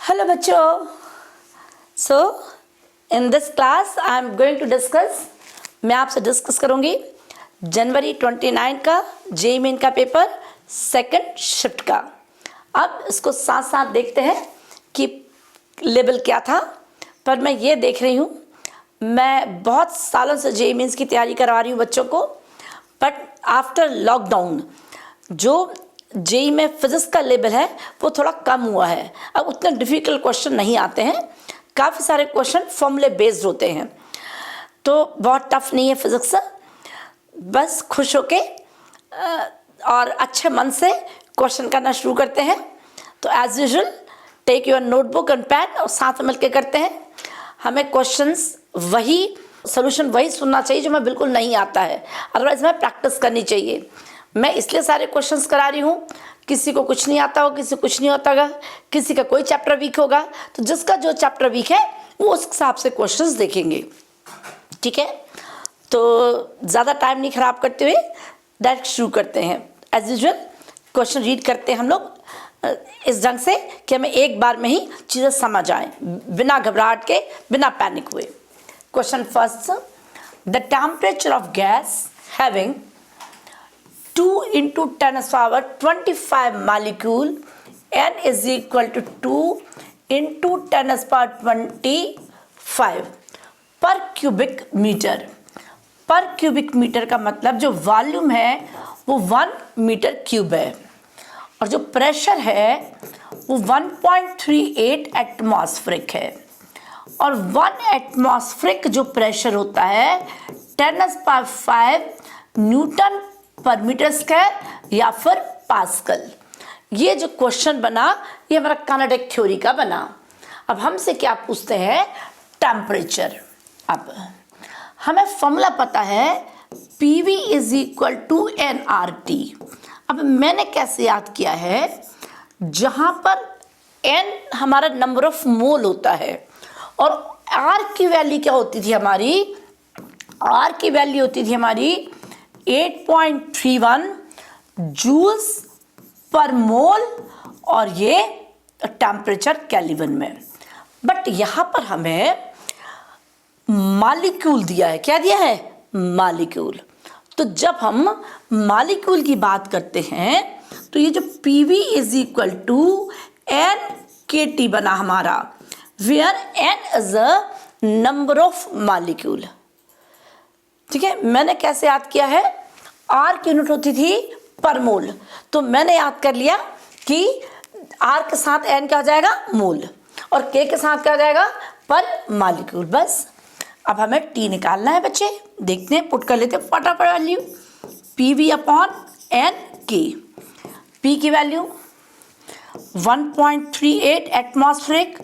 Hello बच्चों, so in this class I am going to discuss, मैं आपसे discuss करूंगी जनवरी 29 का जेईई मेन का पेपर सेकंड शिफ्ट का। अब इसको साथ साथ देखते हैं कि लेवल क्या था। पर मैं ये देख रही हूँ, मैं बहुत सालों से जेईई मेंस की तैयारी करवा रही हूँ बच्चों को, बट आफ्टर लॉकडाउन जो जेईई में फिजिक्स का लेवल है वो थोड़ा कम हुआ है। अब उतने डिफ़िकल्ट क्वेश्चन नहीं आते हैं, काफ़ी सारे क्वेश्चन फॉर्मूले बेस्ड होते हैं, तो बहुत टफ नहीं है फिजिक्स। बस खुश होके और अच्छे मन से क्वेश्चन करना शुरू करते हैं। तो as usual take your notebook and pen और साथ मिल के करते हैं। हमें क्वेश्चंस वही, सोल्यूशन वही सुनना चाहिए जो हमें बिल्कुल नहीं आता है, अदरवाइज हमें प्रैक्टिस करनी चाहिए। मैं इसलिए सारे क्वेश्चंस करा रही हूँ, किसी को कुछ नहीं आता हो, किसी को कुछ नहीं होता होगा, किसी का कोई चैप्टर वीक होगा, तो जिसका जो चैप्टर वीक है वो उस हिसाब से क्वेश्चंस देखेंगे। ठीक है, तो ज़्यादा टाइम नहीं ख़राब करते हुए डायरेक्ट शुरू करते हैं। एज यूजुअल क्वेश्चन रीड करते हैं हम लोग इस ढंग से कि हमें एक बार में ही चीज़ें समझ आए, बिना घबराहट के, बिना पैनिक हुए। Question first, the temperature of gas having 2 into 10⁻25 molecule n is equal to 2 into 10⁻25 पर क्यूबिक मीटर। पर क्यूबिक मीटर का मतलब जो वॉल्यूम है वो 1 मीटर क्यूब है, और जो प्रेशर है वो 1.38 एटमॉस्फेरिक है। और 1 एटमॉस्फेरिक जो प्रेशर होता है 10⁵ न्यूटन पर मीटर स्क्वायर या फिर पास्कल। ये जो क्वेश्चन बना ये हमारा काइनेटिक थ्योरी का बना। अब हमसे क्या पूछते हैं, टेम्परेचर। अब हमें फॉर्मूला पता है PV is equal to nRT। अब मैंने कैसे याद किया है, जहाँ पर n हमारा नंबर ऑफ मोल होता है और R की वैल्यू क्या होती थी हमारी, R की वैल्यू होती थी हमारी 8.31 जूल्स पर मोल, और ये टेम्परेचर केल्विन में। बट यहाँ पर हमें मॉलिक्यूल दिया है। क्या दिया है, मॉलिक्यूल। तो जब हम मॉलिक्यूल की बात करते हैं तो ये जो PV is equal to NKT बना हमारा, where N is a number of molecule. ठीक है, मैंने कैसे याद किया है, R की यूनिट होती थी पर मोल, तो मैंने याद कर लिया कि R के साथ N क्या हो जाएगा, मोल, और K के साथ क्या हो जाएगा, पर मॉलिक्यूल। बस अब हमें T निकालना है बच्चे, देखते हैं, पुट कर लेते हैं फटाफट value. PV upon NK। P की value 1.38 atmospheric,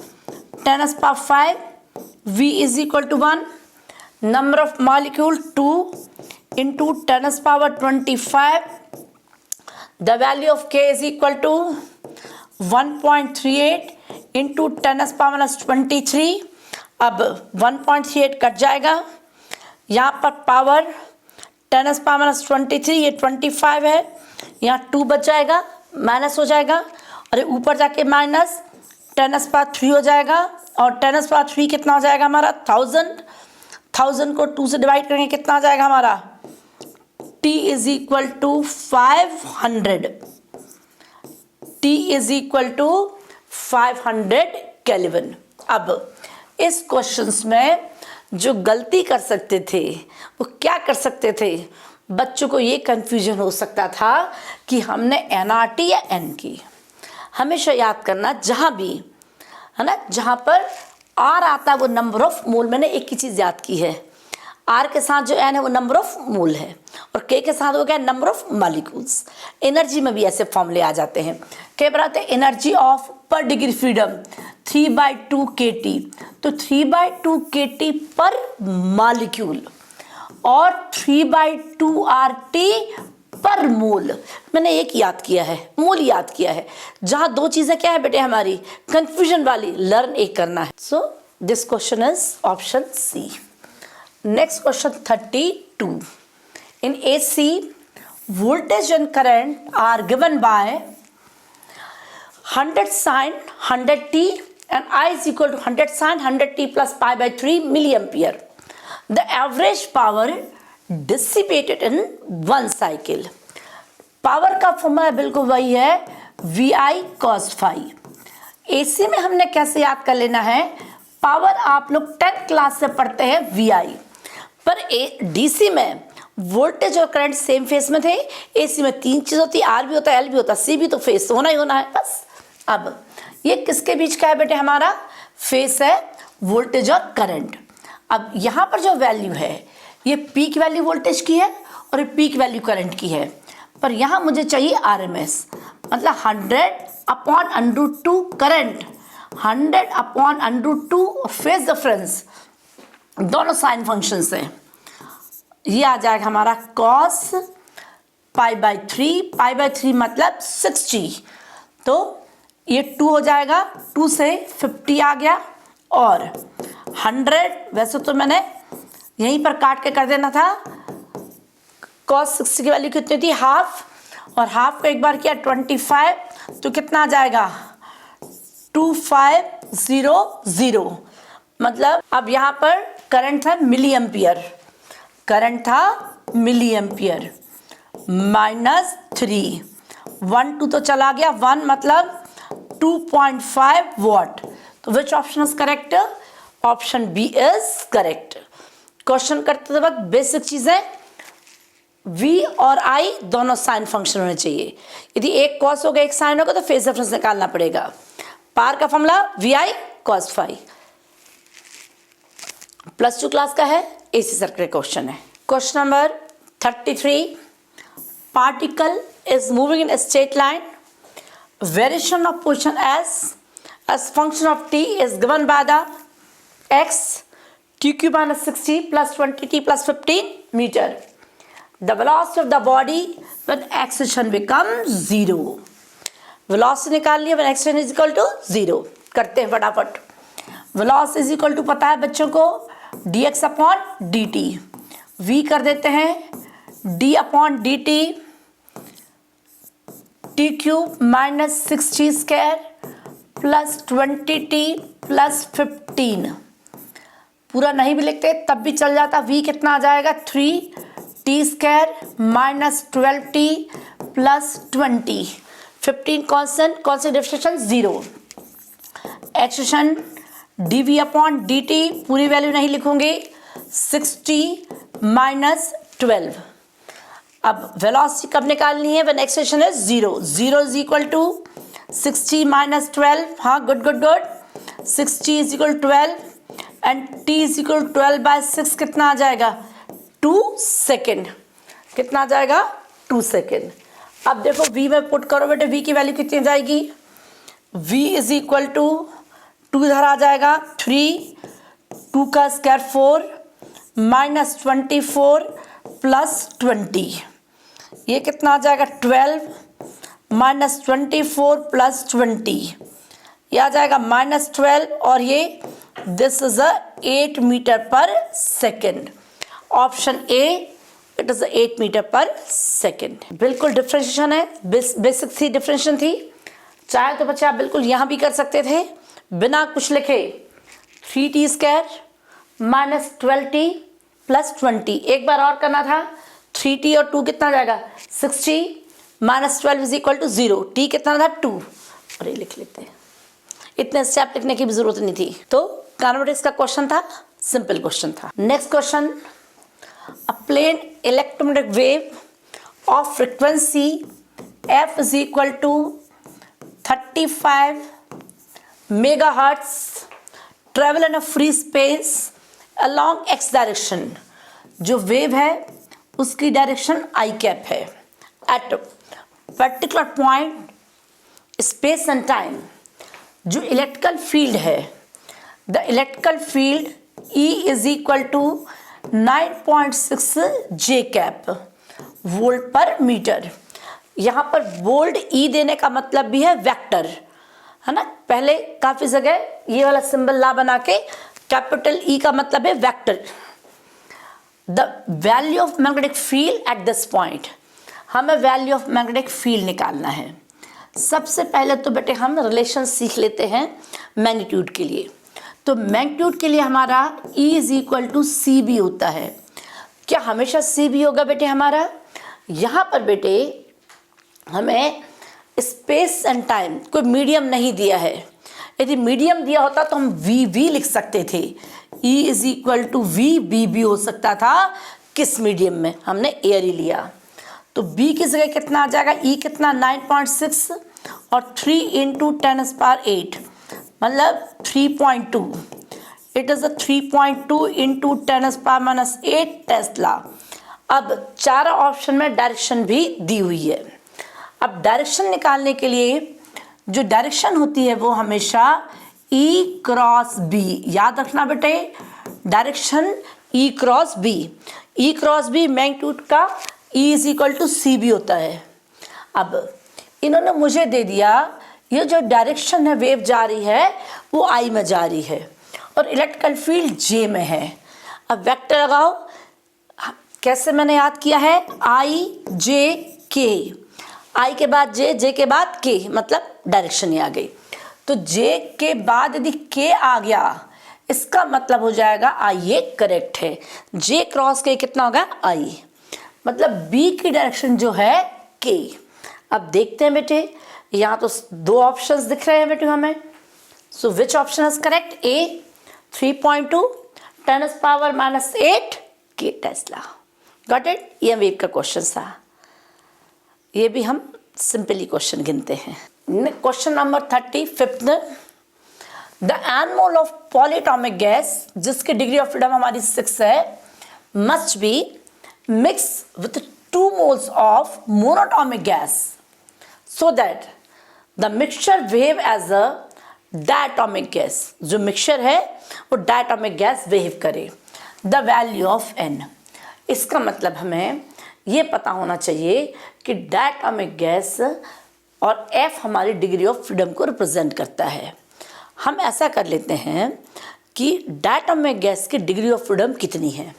10⁵, V is equal to 1, number of molecule 2 into 10⁻25, the value of K is equal to 1.38 into 10⁻23। अब 1.38 कट जाएगा, यहाँ पर पावर 10⁻23, ये 25 है, यहाँ 2 बच जाएगा, माइनस हो जाएगा, और ऊपर जाके माइनस 10⁻3 हो जाएगा, और 10⁻3 कितना हो जाएगा हमारा, 1000 को 2 से डिवाइड करेंगे कितना आ जाएगा हमारा, T is equal to 500। T is equal to 500 kelvin. अब इस क्वेश्चंस में जो गलती कर सकते थे वो क्या कर सकते थे, बच्चों को ये कंफ्यूजन हो सकता था कि हमने nRT या N की। हमेशा याद करना, जहाँ भी है ना, जहाँ पर R आता है वो नंबर ऑफ मोल। मैंने एक ही चीज़ याद की है, R के साथ जो N है वो नंबर ऑफ मोल है, और K के साथ वो क्या है, नंबर ऑफ मॉलिक्यूल्स। एनर्जी में भी ऐसे फॉर्मूले आ जाते हैं। कई बार आते हैं एनर्जी ऑफ पर डिग्री फ्रीडम 3/2 kT, तो 3/2 kT पर मॉलिक्यूल, और 3/2 RT पर मोल। मैंने एक याद किया है, मोल याद किया है। जहाँ दो चीज़ें क्या है बेटे हमारी कंफ्यूजन वाली, लर्न एक करना है। So this question is option C. Next question 32। In AC, voltage and current are given by 100 sin 100t and I is equal to 100 sin 100t plus pi by 3 milliampere. The average power dissipated in one cycle. Power का formula बिल्कुल वही है VI cos phi. AC में हमने कैसे याद कर लेना है, पावर आप लोग 10th क्लास से पढ़ते हैं VI, पर DC में वोल्टेज और करंट सेम फेस में थे. AC में तीन चीज होती है, R भी होता है, L भी होता है, C भी, तो फेस होना ही होना है बस. अब ये किसके बीच का है बेटे, हमारा फेस है वोल्टेज और करंट. अब यहाँ पर जो वैल्यू है ये पीक वैल्यू वोल्टेज की है और ये पीक वैल्यू करंट की है, पर यहाँ मुझे चाहिए RMS, मतलब 100/√2 करंट, 100/√2 फेस डिफरेंस, दोनों साइन फंक्शन से. ये आ जाएगा हमारा cos π/3 मतलब 60, तो ये 2 हो जाएगा, 2 से 50 आ गया, और 100 वैसे तो मैंने यहीं पर काट के कर देना था. cos 60 की वैल्यू कितनी थी, हाफ, और हाफ को एक बार किया 25, तो कितना आ जाएगा 2500. मतलब अब यहाँ पर करंट था मिली एम्पियर, -3, 1 2 तो चला गया, 1 मतलब 2.5 वॉट. तो which option is correct, option B is correct. Question करते वक्त बेसिक चीजें, V और I दोनों साइन फंक्शन होने चाहिए. यदि एक कॉस होगा एक साइन होगा तो फेस डिफरेंस निकालना पड़ेगा. पावर का formula VI cos phi. +2 class का है, AC सर्किट क्वेश्चन है. Question number 33. Particle is moving in straight line. Variation of position as function of t is given by the x t³ - 60 plus 20t plus 15 meter. The velocity of the body when acceleration becomes 0. Velocity निकाल लिया when acceleration is equal to 0. करते हैं फटाफट. Velocity is equal to पता है बच्चों को dx/dt. v कर देते हैं d/dt t³ - 60 square plus 20t plus 15. पूरा नहीं भी लिखते तब भी चल जाता. v कितना आ जाएगा 3t square minus 12t plus 20, 15 constant differentiation 0. Expression dv/dt पूरी वैल्यू नहीं लिखूंगे, 60 माइनस 12. अब वेलोसिटी कब निकालनी है, when acceleration is 0. 0 is equal to 60 minus 12. हाँ, good. 60 is equal 12 and t is equal 12/6. कितना आ जाएगा 2 सेकेंड. कितना आ जाएगा 2 सेकेंड. अब देखो v में पुट करो बेटे, v की वैल्यू कितनी जाएगी, v इज इक्वल टू 2 इधर आ जाएगा 3, 2 का स्क्वायर 4 माइनस 24 प्लस 20. ये कितना आ जाएगा 12 माइनस 24 प्लस 20. ये आ जाएगा -12, और ये this is 8 metre per second. Option A, it is 8 metre per second. बिल्कुल डिफरेंशिएशन है, बेसिक थी, डिफरेंशिएशन थी. चाहे तो बच्चे आप बिल्कुल यहाँ भी कर सकते थे बिना कुछ लिखे. 3t square minus 12t plus 20. एक बार और करना था, 3t और 2 कितना जाएगा 60 minus 12 is equal to 0. t कितना था 2, और ये लिख लेते हैं. इतने स्टेप लिखने की भी जरूरत नहीं थी. तो काइनेमेटिक्स का क्वेश्चन था, सिंपल क्वेश्चन था. Next question, a plane electromagnetic wave of frequency f is equal to 35 megahertz travel in a free space along x direction. जो वेव है उसकी डायरेक्शन i कैप है. At particular point space and time जो electrical field है, the electrical field E is equal to 9.6 J cap volt per metre. यहाँ पर bold E देने का मतलब भी है वेक्टर, है ना. पहले काफ़ी जगह ये वाला सिंबल ला बना के कैपिटल E का मतलब है vector. The value of magnetic field at this point, हमें वैल्यू ऑफ मैग्नेटिक फील्ड निकालना है. सबसे पहले तो बेटे हम रिलेशन सीख लेते हैं मैग्नीट्यूड के लिए। तो मैग्नीट्यूड के लिए हमारा E is equal to C B होता है। क्या हमेशा सी बी होगा बेटे हमारा? यहाँ पर बेटे हमें स्पेस एंड टाइम कोई मीडियम नहीं दिया है। यदि मीडियम दिया होता तो हम वी वी लिख सकते थे। E is equal to V B भी हो सकता था। किस मीडियम में? हमने एयर ही लिया। तो B की जगह कितना आ जाएगा? E कितना 9.6 और 3 इंटू 10⁸ मतलब 3.2। It is a 3.2 into 10⁻⁸ Tesla. अब चारों ऑप्शन में डायरेक्शन भी दी हुई है। अब डायरेक्शन निकालने के लिए जो डायरेक्शन होती है वो हमेशा E क्रॉस B, याद रखना बेटे, direction E cross B। E cross B magnitude का E is equal to C B होता है। अब इन्होंने मुझे दे दिया ये जो डायरेक्शन है वेव जा रही है वो आई में जा रही है और इलेक्ट्रिकल फील्ड जे में है। अब वेक्टर लगाओ। कैसे मैंने याद किया है? आई जे के, आई के बाद जे, जे के बाद के, मतलब डायरेक्शन ही आ गई। तो जे के बाद यदि के आ गया इसका मतलब हो जाएगा आई ये करेक्ट है। जे क्रॉस के कितना होगा? आई, मतलब बी की डायरेक्शन जो है के। अब देखते हैं बेटे, यहाँ तो दो ऑप्शंस दिख रहे हैं बेटे हमें। So which option is correct? A 3.2 10⁻⁸ के टेस्ला। Got it? ये वेव का क्वेश्चन था। ये भी हम सिंपली क्वेश्चन गिनते हैं। Question number 35। The n mole of polyatomic gas, जिसकी डिग्री ऑफ फ्रीडम हमारी 6 है, must be mix with 2 moles of monatomic gas so that the mixture behave as a diatomic gas। जो मिक्सचर है वो डायटोमिक गैस बिहेव करे। The value of n, इसका मतलब हमें ये पता होना चाहिए कि डायटोमिक गैस और F हमारी डिग्री ऑफ फ्रीडम को रिप्रेजेंट करता है। हम ऐसा कर लेते हैं कि डायटोमिक गैस की डिग्री ऑफ फ्रीडम कितनी है।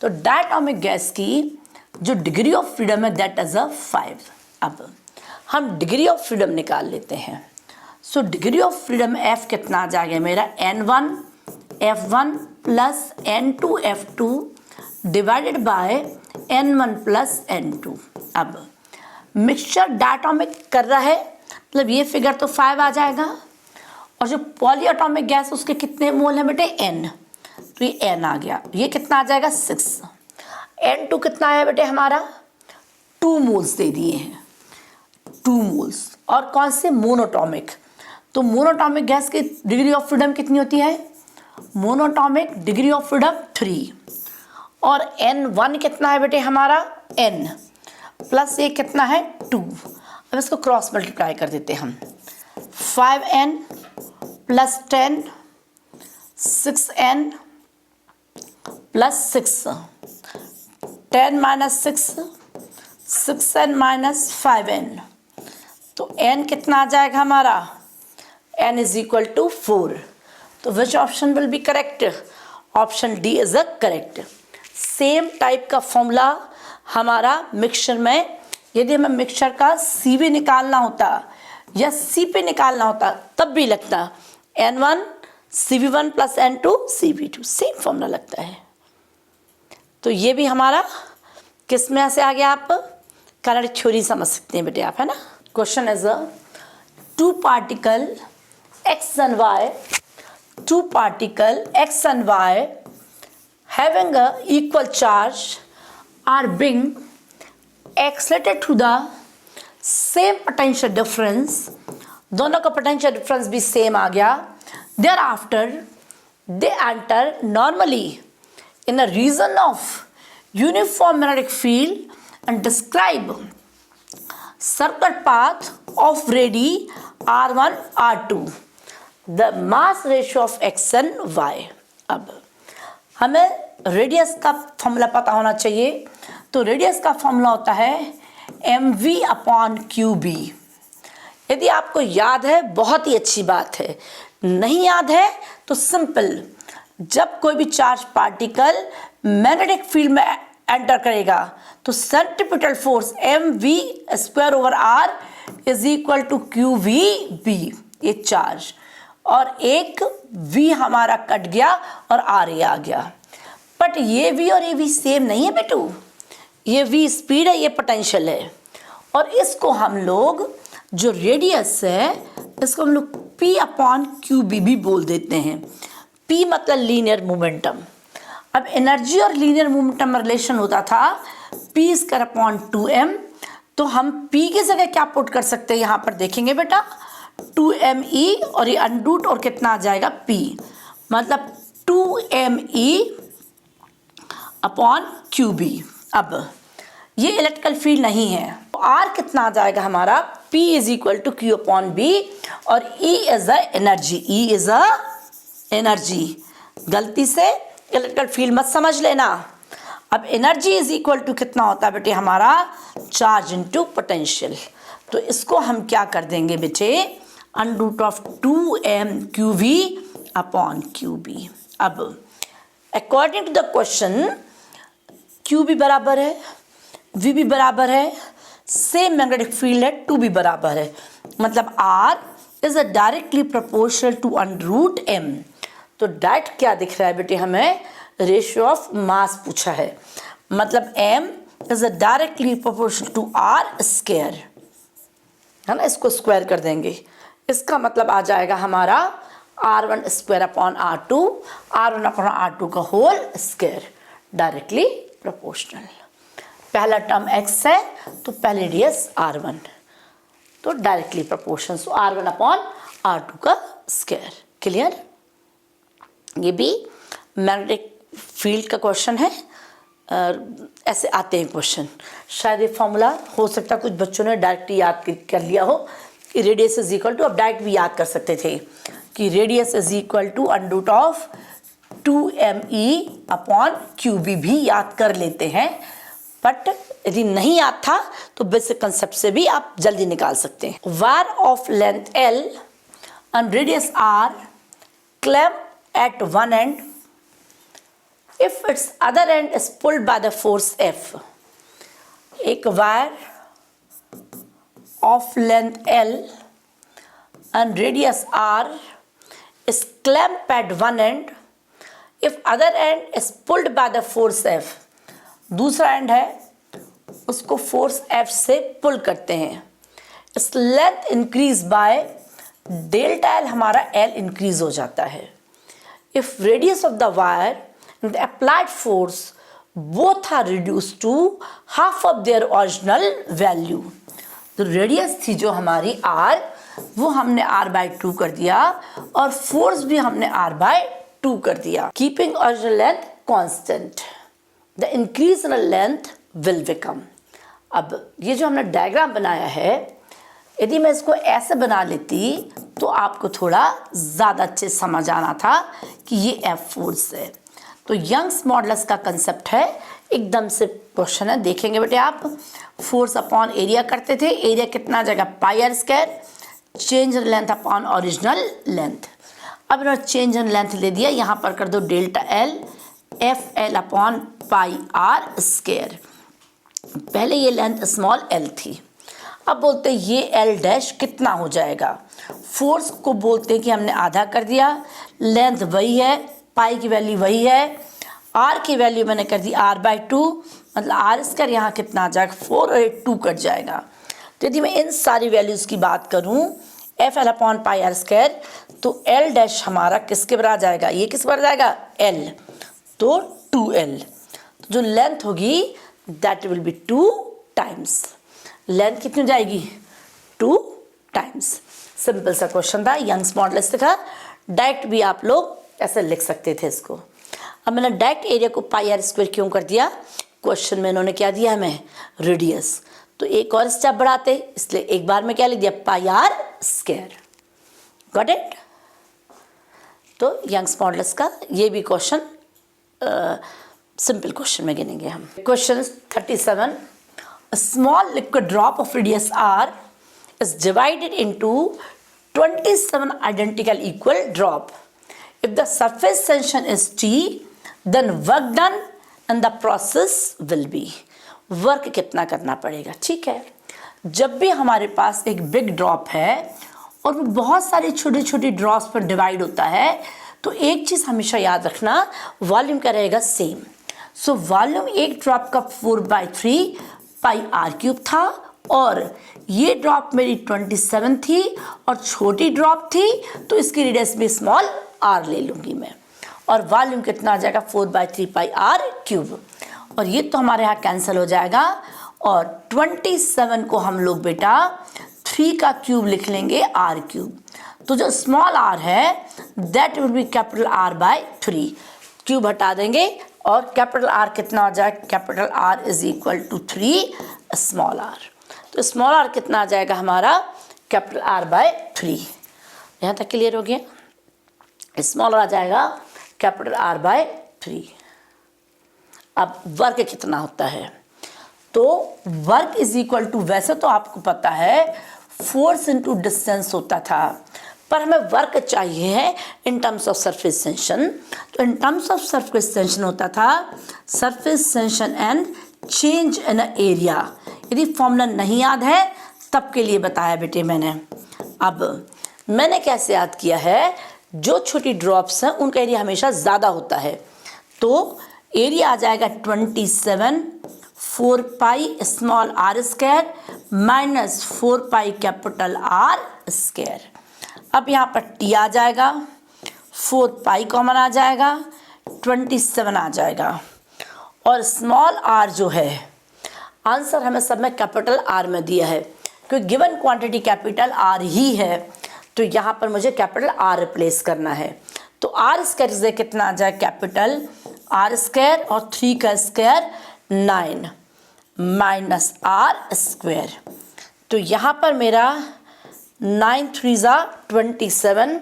तो डायटोमिक गैस की जो डिग्री ऑफ फ्रीडम है दैट इज 5। अब हम डिग्री ऑफ फ्रीडम निकाल लेते हैं। So degree of freedom F कितना आ जाएगा मेरा? N1 F1 plus N2 F2 divided by N1 plus N2। अब मिक्सचर डायटोमिक कर रहा है, मतलब ये फिगर तो 5 आ जाएगा। और जो पॉलीएटॉमिक गैस उसके कितने मोल हैं बेटे? N, तो ये N आ गया। ये कितना आ जाएगा? 6। N2 कितना है बेटे हमारा? 2 मोल्स दे दिए हैं, 2 मोल्स। और कौन से? मोनोटॉमिक। तो मोनोटॉमिक गैस की डिग्री ऑफ फ्रीडम कितनी होती है? Monoatomic degree of freedom 3। और N1 कितना है बेटे हमारा? N प्लस ये कितना है? 2। अब इसको क्रॉस मल्टीप्लाई कर देते हैं हम। 5N plus 10 6N plus 6 10 minus 6 6N minus 5N। तो N कितना आ जाएगा हमारा? N is equal to 4। तो which option will be correct? Option D is a correct. Same type का फॉर्मूला हमारा मिक्सचर में, यदि हमें मिक्सचर का सी भी निकालना होता या सी पे निकालना होता तब भी लगता N1 CV1 plus N2 CV2, same formula लगता है। तो ये भी हमारा किस में से आ गया? आप करंट थ्योरी समझ सकते हैं बेटे आप, है ना। Question is a 2 particle X and Y, 2 particle X and Y having a equal charge are being accelerated to the same potential difference। दोनों का potential difference भी same आ गया। Thereafter they enter normally in a region of uniform magnetic field and describe circular path of radii r1 r2, the mass ratio of x and y। अब हमें radius का formula पता होना चाहिए। तो radius का फॉर्मूला होता है mv/qb। यदि आपको याद है बहुत ही अच्छी बात है, नहीं याद है तो सिंपल, जब कोई भी चार्ज पार्टिकल मैग्नेटिक फील्ड में एंटर करेगा तो centripetal force mv² / r is equal to Q V B, ये चार्ज, और एक v हमारा कट गया और आर ए आ गया। बट ये v और ये v सेम नहीं है बेटू, ये v स्पीड है, ये पोटेंशियल है, और इसको हम लोग जो रेडियस है इसको हम लोग p अपॉन क्यू बी भी बोल देते हैं। p मतलब लीनियर मोमेंटम। अब एनर्जी और लीनियर मोमेंटम में रिलेशन होता था p स्क्वायर अपॉन 2m, तो हम p की जगह क्या पुट कर सकते हैं यहाँ पर देखेंगे बेटा, 2me और ये अंडरूट और कितना आ जाएगा p, मतलब 2me अपॉन क्यू बी। अब ये इलेक्ट्रिकल फील्ड नहीं है, तो r कितना आ जाएगा हमारा, p is equal to Q upon B, और E is a energy, E is a energy. गलती से इलेक्ट्रिकल फील्ड मत समझ लेना। अब एनर्जी इज इक्वल टू कितना होता है बेटे हमारा, चार्ज इनटू पोटेंशियल। तो इसको हम क्या कर देंगे बेटे, under root of 2m Q V upon Q B. अब according to the question Q भी बराबर है, v भी बराबर है, सेम मैग्नेटिक फील्ड है, 2 भी बराबर है, मतलब r is a directly proportional to under root m। तो डायरेक्ट क्या दिख रहा है बेटे, हमें रेशियो ऑफ मास पूछा है, मतलब m is a directly proportional to r square, है ना, इसको स्क्वायर कर देंगे, इसका मतलब आ जाएगा हमारा r1 square upon r2, r1 upon r2 का होल स्क्वायर, डायरेक्टली प्रोपोर्शनल। पहला टर्म x है तो पहले रेडियस r1, तो डायरेक्टली प्रोपोर्शनल, सो r1 अपॉन r2 का स्क्वायर। क्लियर? ये भी मैग्नेटिक फील्ड का क्वेश्चन है, ऐसे आते हैं क्वेश्चन। शायद ये फॉर्मूला हो सकता है कुछ बच्चों ने डायरेक्ट याद कर लिया हो कि रेडियस इज इक्वल टू, अब डायरेक्ट भी याद कर सकते थे कि radius is equal to under root of 2me upon Q B भी याद कर लेते हैं। बट यदि नहीं याद था तो बेसिक कंसेप्ट से भी आप जल्दी निकाल सकते हैं। Wire of length L and radius R clamped at one end if its other end is pulled by the force F। एक wire of length L and radius R is clamped at one end if other end is pulled by the force F। दूसरा end है, उसको force F से pull करते हैं। इस length increase by delta L, हमारा L increase हो जाता है। If radius of the wire and the applied force both are reduce to half of their original value. तो रेडियस थी जो हमारी R, वो हमने R/2 कर दिया, और फोर्स भी हमने R/2 कर दिया, keeping original length constant. The increase in length will become. अब ये जो हमने डायग्राम बनाया है, यदि मैं इसको ऐसे बना लेती तो आपको थोड़ा ज़्यादा अच्छे समझ आना था कि ये F फोर्स है। तो यंग्स मॉडुलस का कंसेप्ट है, एकदम से क्वेश्चन है, देखेंगे बेटे आप। फोर्स अपॉन एरिया करते थे, एरिया कितना आ जाएगा, pi R square, change in length upon original length. अब इन्होंने चेंज इन लेंथ ले दिया, यहाँ पर कर दो delta L FL upon pi R square. पहले ये लेंथ स्मॉल l थी, अब बोलते हैं ये L डैश कितना हो जाएगा। फोर्स को बोलते हैं कि हमने आधा कर दिया, लेंथ वही है, पाई की वैल्यू वही है, R की वैल्यू मैंने कर दी R/2, मतलब R स्क्वायर यहाँ कितना आ जाएगा 4 और 2 कट जाएगा। तो यदि मैं इन सारी वैल्यूज़ की बात करूँ FL upon pi R square, तो L डैश हमारा किसके बराबर आ जाएगा, ये किसके बराबर आ जाएगा L, तो 2L। तो जो लेंथ होगी that will B 2 times, length कितनी हो जाएगी 2 टाइम्स। सिंपल सा क्वेश्चन था, यंग्स मॉडुलस का। डायरेक्ट भी आप लोग ऐसे लिख सकते थे इसको। अब मैंने डायरेक्ट एरिया को पाई आर स्क्वायर क्यों कर दिया, क्वेश्चन में इन्होंने क्या दिया हमें, रेडियस, तो एक और स्टेप बढ़ाते, इसलिए एक बार में क्या लिख दिया, पाई आर स्क्वायर। Got it? तो यंग्स मॉडुलस का ये भी क्वेश्चन सिंपल क्वेश्चन में गिनेंगे हम। Question 37, a small liquid drop of radius r is divided into 27 identical equal drop. If the surface tension is T, then work done and the process will be। Work कितना करना पड़ेगा, ठीक है। जब भी हमारे पास एक बिग ड्रॉप है और वो बहुत सारी छोटी छोटी ड्रॉप्स पर डिवाइड होता है, तो एक चीज़ हमेशा याद रखना, वॉल्यूम का रहेगा सेम। सो वॉल्यूम एक ड्रॉप का 4/3 पाई आर क्यूब था, और ये ड्रॉप मेरी 27 थी और छोटी ड्रॉप थी, तो इसकी रेडियस भी स्मॉल आर ले लूँगी मैं, और वॉल्यूम कितना आ जाएगा 4/3 पाई आर क्यूब। और ये तो हमारे यहाँ कैंसिल हो जाएगा, और 27 को हम लोग बेटा 3 का क्यूब लिख लेंगे आर क्यूब। तो जो स्मॉल आर है that will be capital R by 3, cube हटा देंगे और कैपिटल आर कितना हो जाएगा, capital R is equal to 3 small R. तो स्मॉल आर कितना आ जाएगा हमारा, कैपिटल आर बाय 3। यहाँ तक क्लियर हो गया? स्मॉल आर आ जाएगा कैपिटल आर बाय 3। अब वर्क कितना होता है, तो वर्क इज इक्वल टू, वैसे तो आपको पता है फोर्स इनटू डिस्टेंस होता था, पर हमें वर्क चाहिए है in terms of surface tension. तो in terms of surface tension होता था surface tension and change in area. यदि फॉर्मूला नहीं याद है तब के लिए बताया बेटे मैंने। अब मैंने कैसे याद किया है, जो छोटी ड्रॉप्स हैं उनका एरिया हमेशा ज़्यादा होता है, तो एरिया आ जाएगा 27 4 pi small R square minus 4 pi capital R square. अब यहाँ पर टी आ जाएगा, 4 पाई कॉमन आ जाएगा, 27 आ जाएगा, और स्मॉल आर जो है आंसर हमें सब में कैपिटल आर में दिया है, क्योंकि गिवन क्वांटिटी कैपिटल आर ही है, तो यहाँ पर मुझे कैपिटल आर रिप्लेस करना है। तो आर स्क्वायर से कितना आ जाए, कैपिटल आर स्क्वायर और 3 का स्क्वायर 9 माइनस आर स्क्वायर। तो यहाँ पर मेरा 9 3 ज़ा 27,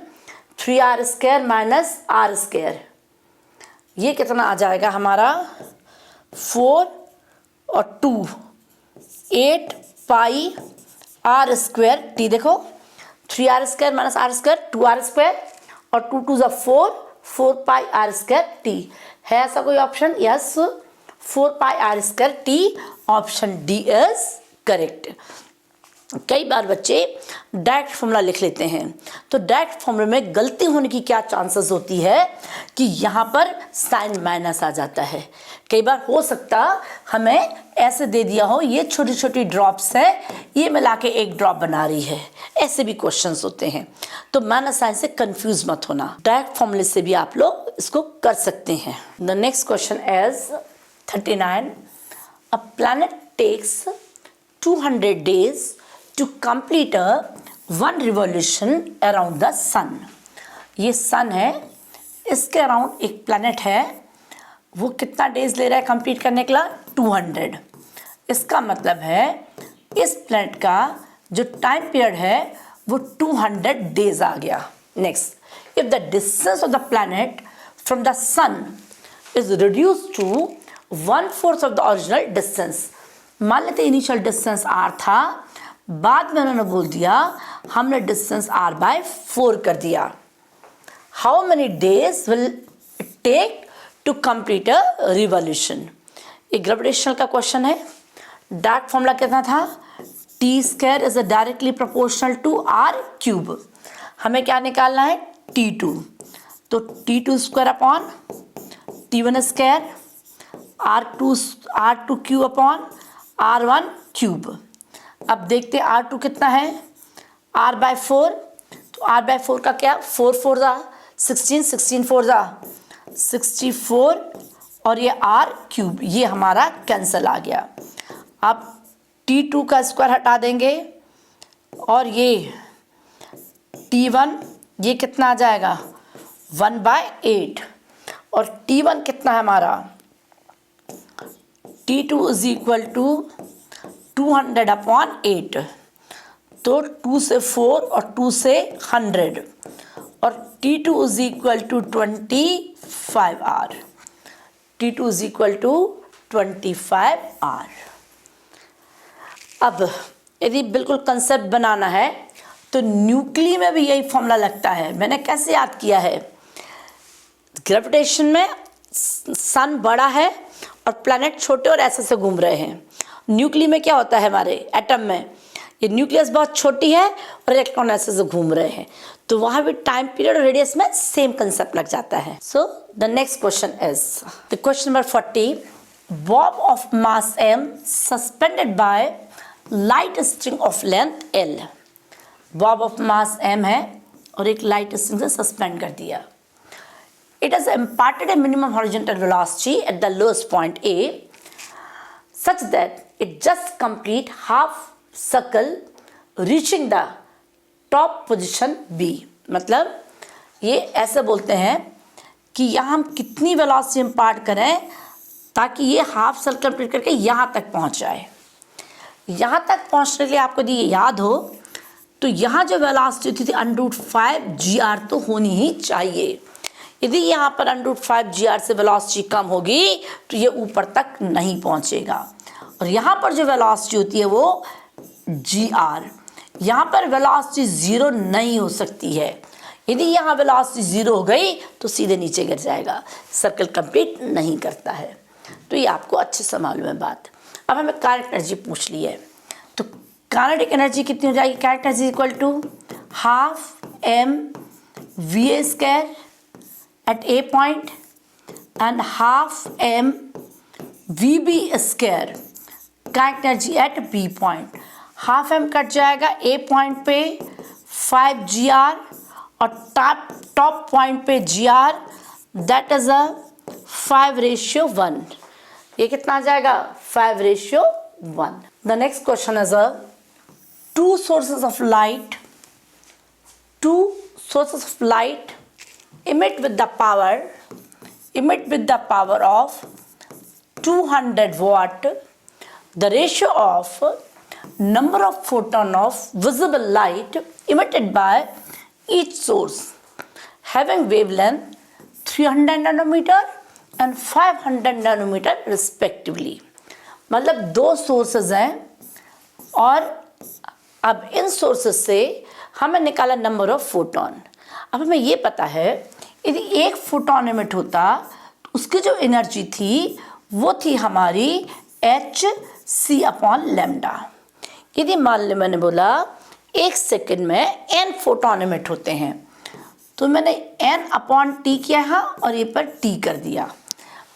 3 R square minus R square, ये कितना आ जाएगा हमारा 4 और 2 8 पाई आर स्क्वायर टी। देखो 3 R square minus R square 2 R square, और 2 2 ज़ा 4 पाई आर स्क्वायर टी। है ऐसा कोई option? Yes, 4 pi R square T, option D is correct. कई बार बच्चे डायरेक्ट फॉर्मूला लिख लेते हैं, तो डायरेक्ट फॉर्मूले में गलती होने की क्या चांसेस होती है कि यहाँ पर साइन माइनस आ जाता है। कई बार हो सकता हमें ऐसे दे दिया हो, ये छोटी छोटी ड्रॉप्स हैं, ये मिला के एक ड्रॉप बना रही है, ऐसे भी क्वेश्चंस होते हैं। तो माइनस साइन से कंफ्यूज मत होना, डायरेक्ट फॉर्मूले से भी आप लोग इसको कर सकते हैं। The next question is 39। A planet takes 200 days to complete one revolution around the sun। ये सन है, इसके अराउंड एक प्लैनेट है, वो कितना डेज ले रहा है कंप्लीट करने के लिए? 200। इसका मतलब है इस प्लैनेट का जो टाइम पीरियड है वो 200 डेज आ गया। Next, if the distance of the planet from the sun is reduce to 1/4 of the original distance. मान लेते इनिशियल डिस्टेंस r था, बाद में उन्होंने बोल दिया हमने डिस्टेंस r/4 कर दिया। How many days will it take to complete a revolution? ये ग्रेविटेशनल का क्वेश्चन है। डायरेक्ट फॉर्मूला कितना था? t² is directly proportional to r³। हमें क्या निकालना है? t2। तो t2² upon t1² r2³ upon r1³। अब देखते हैं r2 कितना है, r/4। तो r/4 का क्या, 4 4 ज़ा 16, 16 4 ज़ा 64, और ये r³, ये हमारा कैंसिल आ गया। अब t2 का स्क्वायर हटा देंगे, और ये t1 ये कितना आ जाएगा 1/8, और t1 कितना है हमारा, t2 is equal to 200 upon 8। तो 2 से 4 और 2 से 100, और t2 is equal to 25 R. t2 is equal to 25 R. अब यदि बिल्कुल कंसेप्ट बनाना है तो न्यूक्लियर में भी यही फॉर्मूला लगता है। मैंने कैसे याद किया है, ग्रेविटेशन में सन बड़ा है और प्लैनेट छोटे और ऐसे से घूम रहे हैं। न्यूक्लियर में क्या होता है, हमारे एटम में ये न्यूक्लियस बहुत छोटी है और इलेक्ट्रॉन ऐसे से घूम रहे हैं, तो वहाँ भी टाइम पीरियड और रेडियस में सेम कंसेप्ट लग जाता है। So the next question is the question number 40। Bob of mass m suspended by light string of length l। Bob of mass m है और एक लाइट स्ट्रिंग से सस्पेंड कर दिया। It has imparted a minimum horizontal velocity at the lowest point A such that it just complete half circle reaching the top position B। मतलब ये ऐसे बोलते हैं कि यहाँ हम कितनी वेलोसिटी इम्पार्ट करें ताकि ये हाफ सर्कल कंप्लीट करके यहाँ तक पहुँच जाए। यहाँ तक पहुँचने के लिए आपको यदि याद हो तो यहाँ जो वेलोसिटी थी √5 g r तो होनी ही चाहिए। यदि यहाँ पर √5 g r से वेलोसिटी कम होगी तो ये ऊपर तक नहीं पहुँचेगा। और यहाँ पर जो वेलोसिटी होती है वो g r, यहाँ पर वेलोसिटी 0 नहीं हो सकती है। यदि यहाँ वेलोसिटी 0 हो गई तो सीधे नीचे गिर जाएगा, सर्कल कंप्लीट नहीं करता है। तो ये आपको अच्छे से मालूम है बात। अब हमें काइनेटिक एनर्जी पूछ ली है, तो काइनेटिक एनर्जी कितनी हो जाएगी? Kinetic energy equal to half mv² at A point and half mvb square kinetic energy at B point। Half m कट जाएगा A पॉइंट पे 5 gr और टॉप पॉइंट पे gr, दैट इज अ 5:1। ये कितना आ जाएगा? 5:1। The next question is a two sources of light emit with the power of 200 watt. The ratio of number of photon of visible light emitted by each source having wavelength 300 nanometer and 500 nanometer respectively। मतलब दो sources हैं और अब इन sources से हमें निकाला number of photon. अब हमें ये पता है यदि एक फोटोन एमिट होता तो उसकी जो एनर्जी थी वो थी हमारी hc/λ। यदि मान लो मैंने बोला एक सेकंड में n फोटोन एमिट होते हैं तो मैंने n/t किया है और ये पर t कर दिया,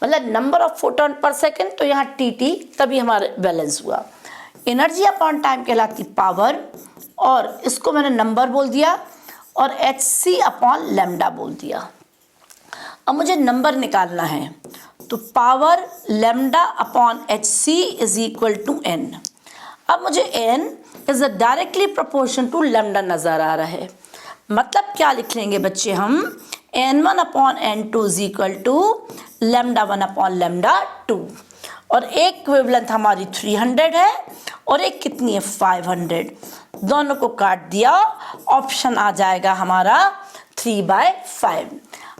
मतलब नंबर ऑफ फोटोन पर सेकंड, तो यहाँ tt तभी हमारा बैलेंस हुआ। एनर्जी अपॉन टाइम कहलाती पावर और इसको मैंने नंबर बोल दिया और hc/λ बोल दिया। अब मुझे नंबर निकालना है तो power λ/hc is equal to n। अब मुझे n is a directly proportion to lambda नज़र आ रहा है, मतलब क्या लिख लेंगे बच्चे हम? n1/n2 is equal to λ1/λ2। और एक वेवलेंथ हमारी 300 है और एक कितनी है? 500। दोनों को काट दिया, ऑप्शन आ जाएगा हमारा 3/5।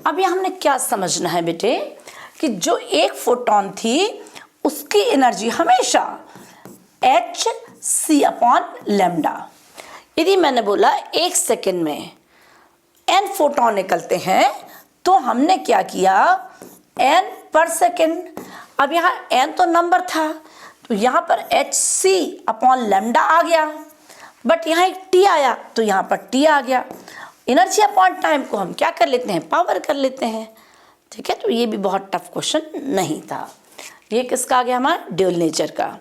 अब ये हमने क्या समझना है बेटे कि जो एक फोटोन थी उसकी एनर्जी हमेशा hc/λ। यदि मैंने बोला एक सेकंड में n फोटोन निकलते हैं तो हमने क्या किया? n पर सेकंड। अब यहाँ n तो नंबर था तो यहाँ पर hc/λ आ गया, बट यहाँ एक t आया तो यहाँ पर t आ गया। एनर्जी अपॉन टाइम को हम क्या कर लेते हैं? पावर कर लेते हैं। ठीक है, तो ये भी बहुत टफ क्वेश्चन नहीं था। ये किसका आ गया? हमारा ड्यूल नेचर का।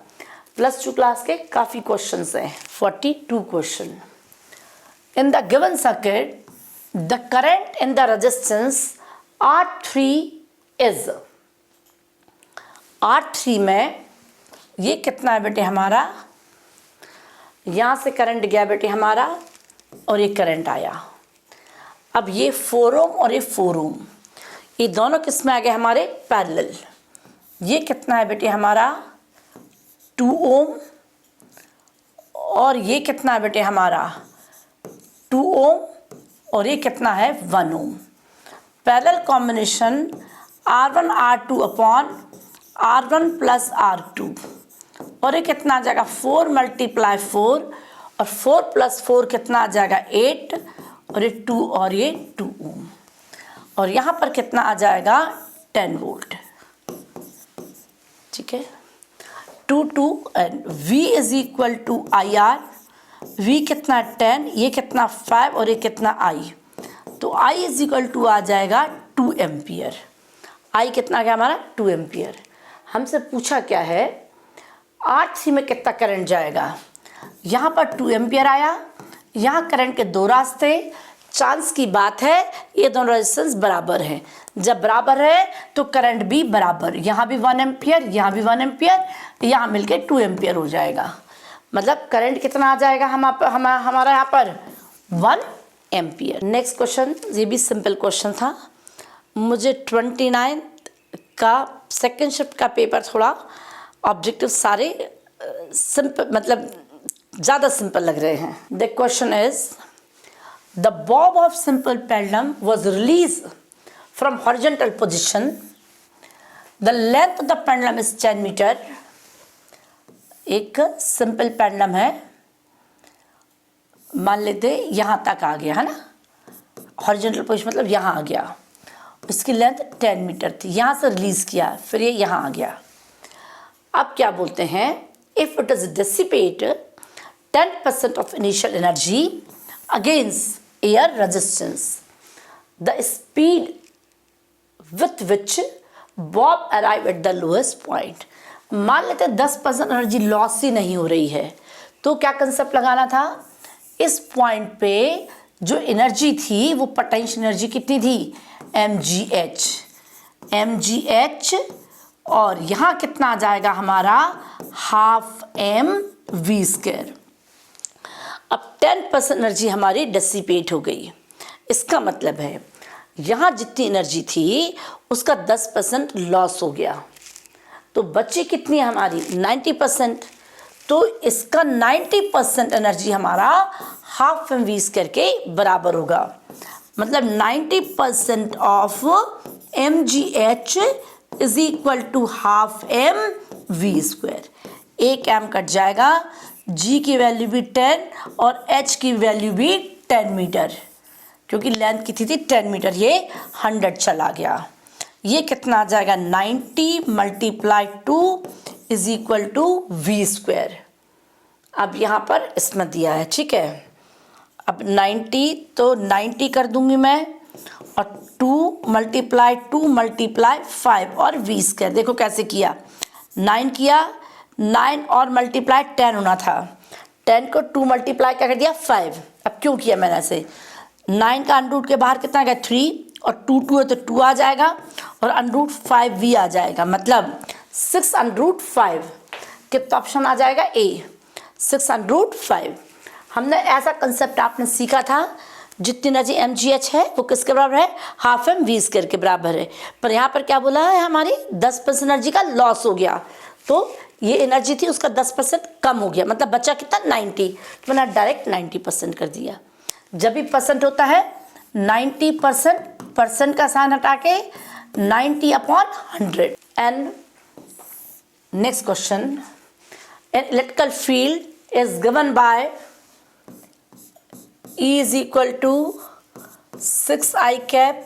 +2 क्लास के काफ़ी क्वेश्चंस हैं, 42 question. In the given circuit the current in the resistance R3 is. R3 में ये कितना है बेटे हमारा? यहाँ से करंट गया बेटे हमारा और ये करंट आया। अब ये 4 ओम और ये 4 ओम, ये दोनों किस में आ गए हमारे? पैरेलल। ये कितना है बेटे हमारा? 2 ओम और ये कितना है बेटे हमारा? 2 ओम और ये कितना है? 1 ओम। Parallel combination R1 R2 upon R1 + R2 और ये कितना आ जाएगा? 4 × 4 और 4 + 4 कितना आ जाएगा? 8 और ये 2 और ये 2 ओम और यहाँ पर कितना आ जाएगा? 10 वोल्ट। ठीक है, 2 and V is equal to IR V कितना 10, ये कितना 5 और ये कितना I, तो I इज इक्वल टू आ जाएगा 2 एम्पियर। I कितना गया हमारा 2 एम्पियर। हमसे पूछा क्या है R3 में कितना करंट जाएगा। यहाँ पर 2 एम्पियर आया, यहाँ करंट के दो रास्ते, चांस की बात है ये दोनों रेजिस्टेंस बराबर हैं। जब बराबर है तो करंट भी बराबर, यहाँ भी 1 एम्पियर, यहाँ भी 1 एम्पियर, यहाँ मिलके 2 एम्पियर हो जाएगा। मतलब करंट कितना आ जाएगा हमारा यहाँ पर 1 एम्पियर। नेक्स्ट क्वेश्चन, ये भी सिंपल क्वेश्चन था। मुझे 29 का सेकेंड शिफ्ट का पेपर थोड़ा ऑब्जेक्टिव सारे सिंपल मतलब ज़्यादा सिंपल लग रहे हैं। The question is the Bob of simple pendulum was released from horizontal position. The length of the pendulum is 10 मीटर। एक सिंपल पेंडुलम है, मान लेते यहाँ तक आ गया है ना, हॉरिजॉन्टल पोजीशन मतलब यहाँ आ गया, इसकी लेंथ 10 मीटर थी, यहाँ से रिलीज किया, फिर ये यहाँ आ गया। अब क्या बोलते हैं, if it is dissipate 10% of initial energy against air resistance, the speed with which Bob arrive at the lowest point. मान लेते हैं 10% एनर्जी लॉस ही नहीं हो रही है, तो क्या कंसेप्ट लगाना था, इस पॉइंट पे जो एनर्जी थी वो पोटेंशियल एनर्जी कितनी थी, mgh, और यहाँ कितना आ जाएगा हमारा 12 mv²। अब 10% एनर्जी हमारी डिसिपेट हो गई, इसका मतलब है यहाँ जितनी एनर्जी थी उसका 10% लॉस हो गया, तो बची कितनी है हमारी 90%, तो इसका 90% एनर्जी हमारा 12 mv² के बराबर होगा। मतलब 90% of mgh is equal to 12 mv²। एक m कट जाएगा, g की वैल्यू भी 10 और h की वैल्यू भी 10 मीटर, क्योंकि लेंथ कितनी थी 10 मीटर, ये 100 चला गया। ये कितना आ जाएगा 90 × 2 इज इक्वल टू v²। अब यहाँ पर इसमें दिया है, ठीक है। अब 90 तो 90 कर दूंगी मैं, और 2 × 2 × 5 और v²। देखो कैसे किया, 9 किया, 9 और मल्टीप्लाई 10 होना था, 10 को 2 मल्टीप्लाई क्या कर दिया 5। अब क्यों किया मैंने ऐसे, 9 का अंडरूट के बाहर कितना गया 3, और 2 2 है तो 2 आ जाएगा, और √5v आ जाएगा, मतलब 6√5। कितना ऑप्शन आ जाएगा ए, 6√5। हमने ऐसा कंसेप्ट आपने सीखा था, जितनी एनर्जी mgh है वो किसके बराबर है, 12 mv² के बराबर है। पर यहाँ पर क्या बोला है, हमारी 10% एनर्जी का लॉस हो गया, तो ये एनर्जी थी उसका 10% कम हो गया, मतलब बचा कितना 90, तो मैंने डायरेक्ट 90% कर दिया। जब भी परसेंट होता है 90%, परसेंट का साइन हटा के 90/100। And next question, an electrical field is given by E is equal to 6i cap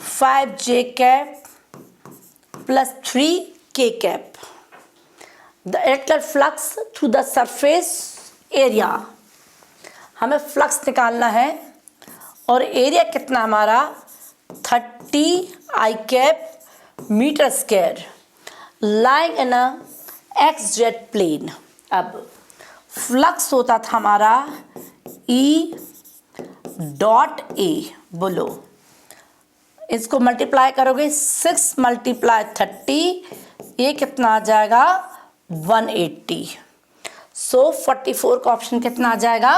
5j cap plus 3k cap. The electrical flux through the surface area, हमें फ्लक्स निकालना है, और area कितना हमारा 30i cap m², lying in a xz plane। अब flux होता था हमारा E डॉट ए, बोलो इसको मल्टीप्लाई करोगे 6 × 30, ये कितना आ जाएगा 180। सो 44 का ऑप्शन कितना आ जाएगा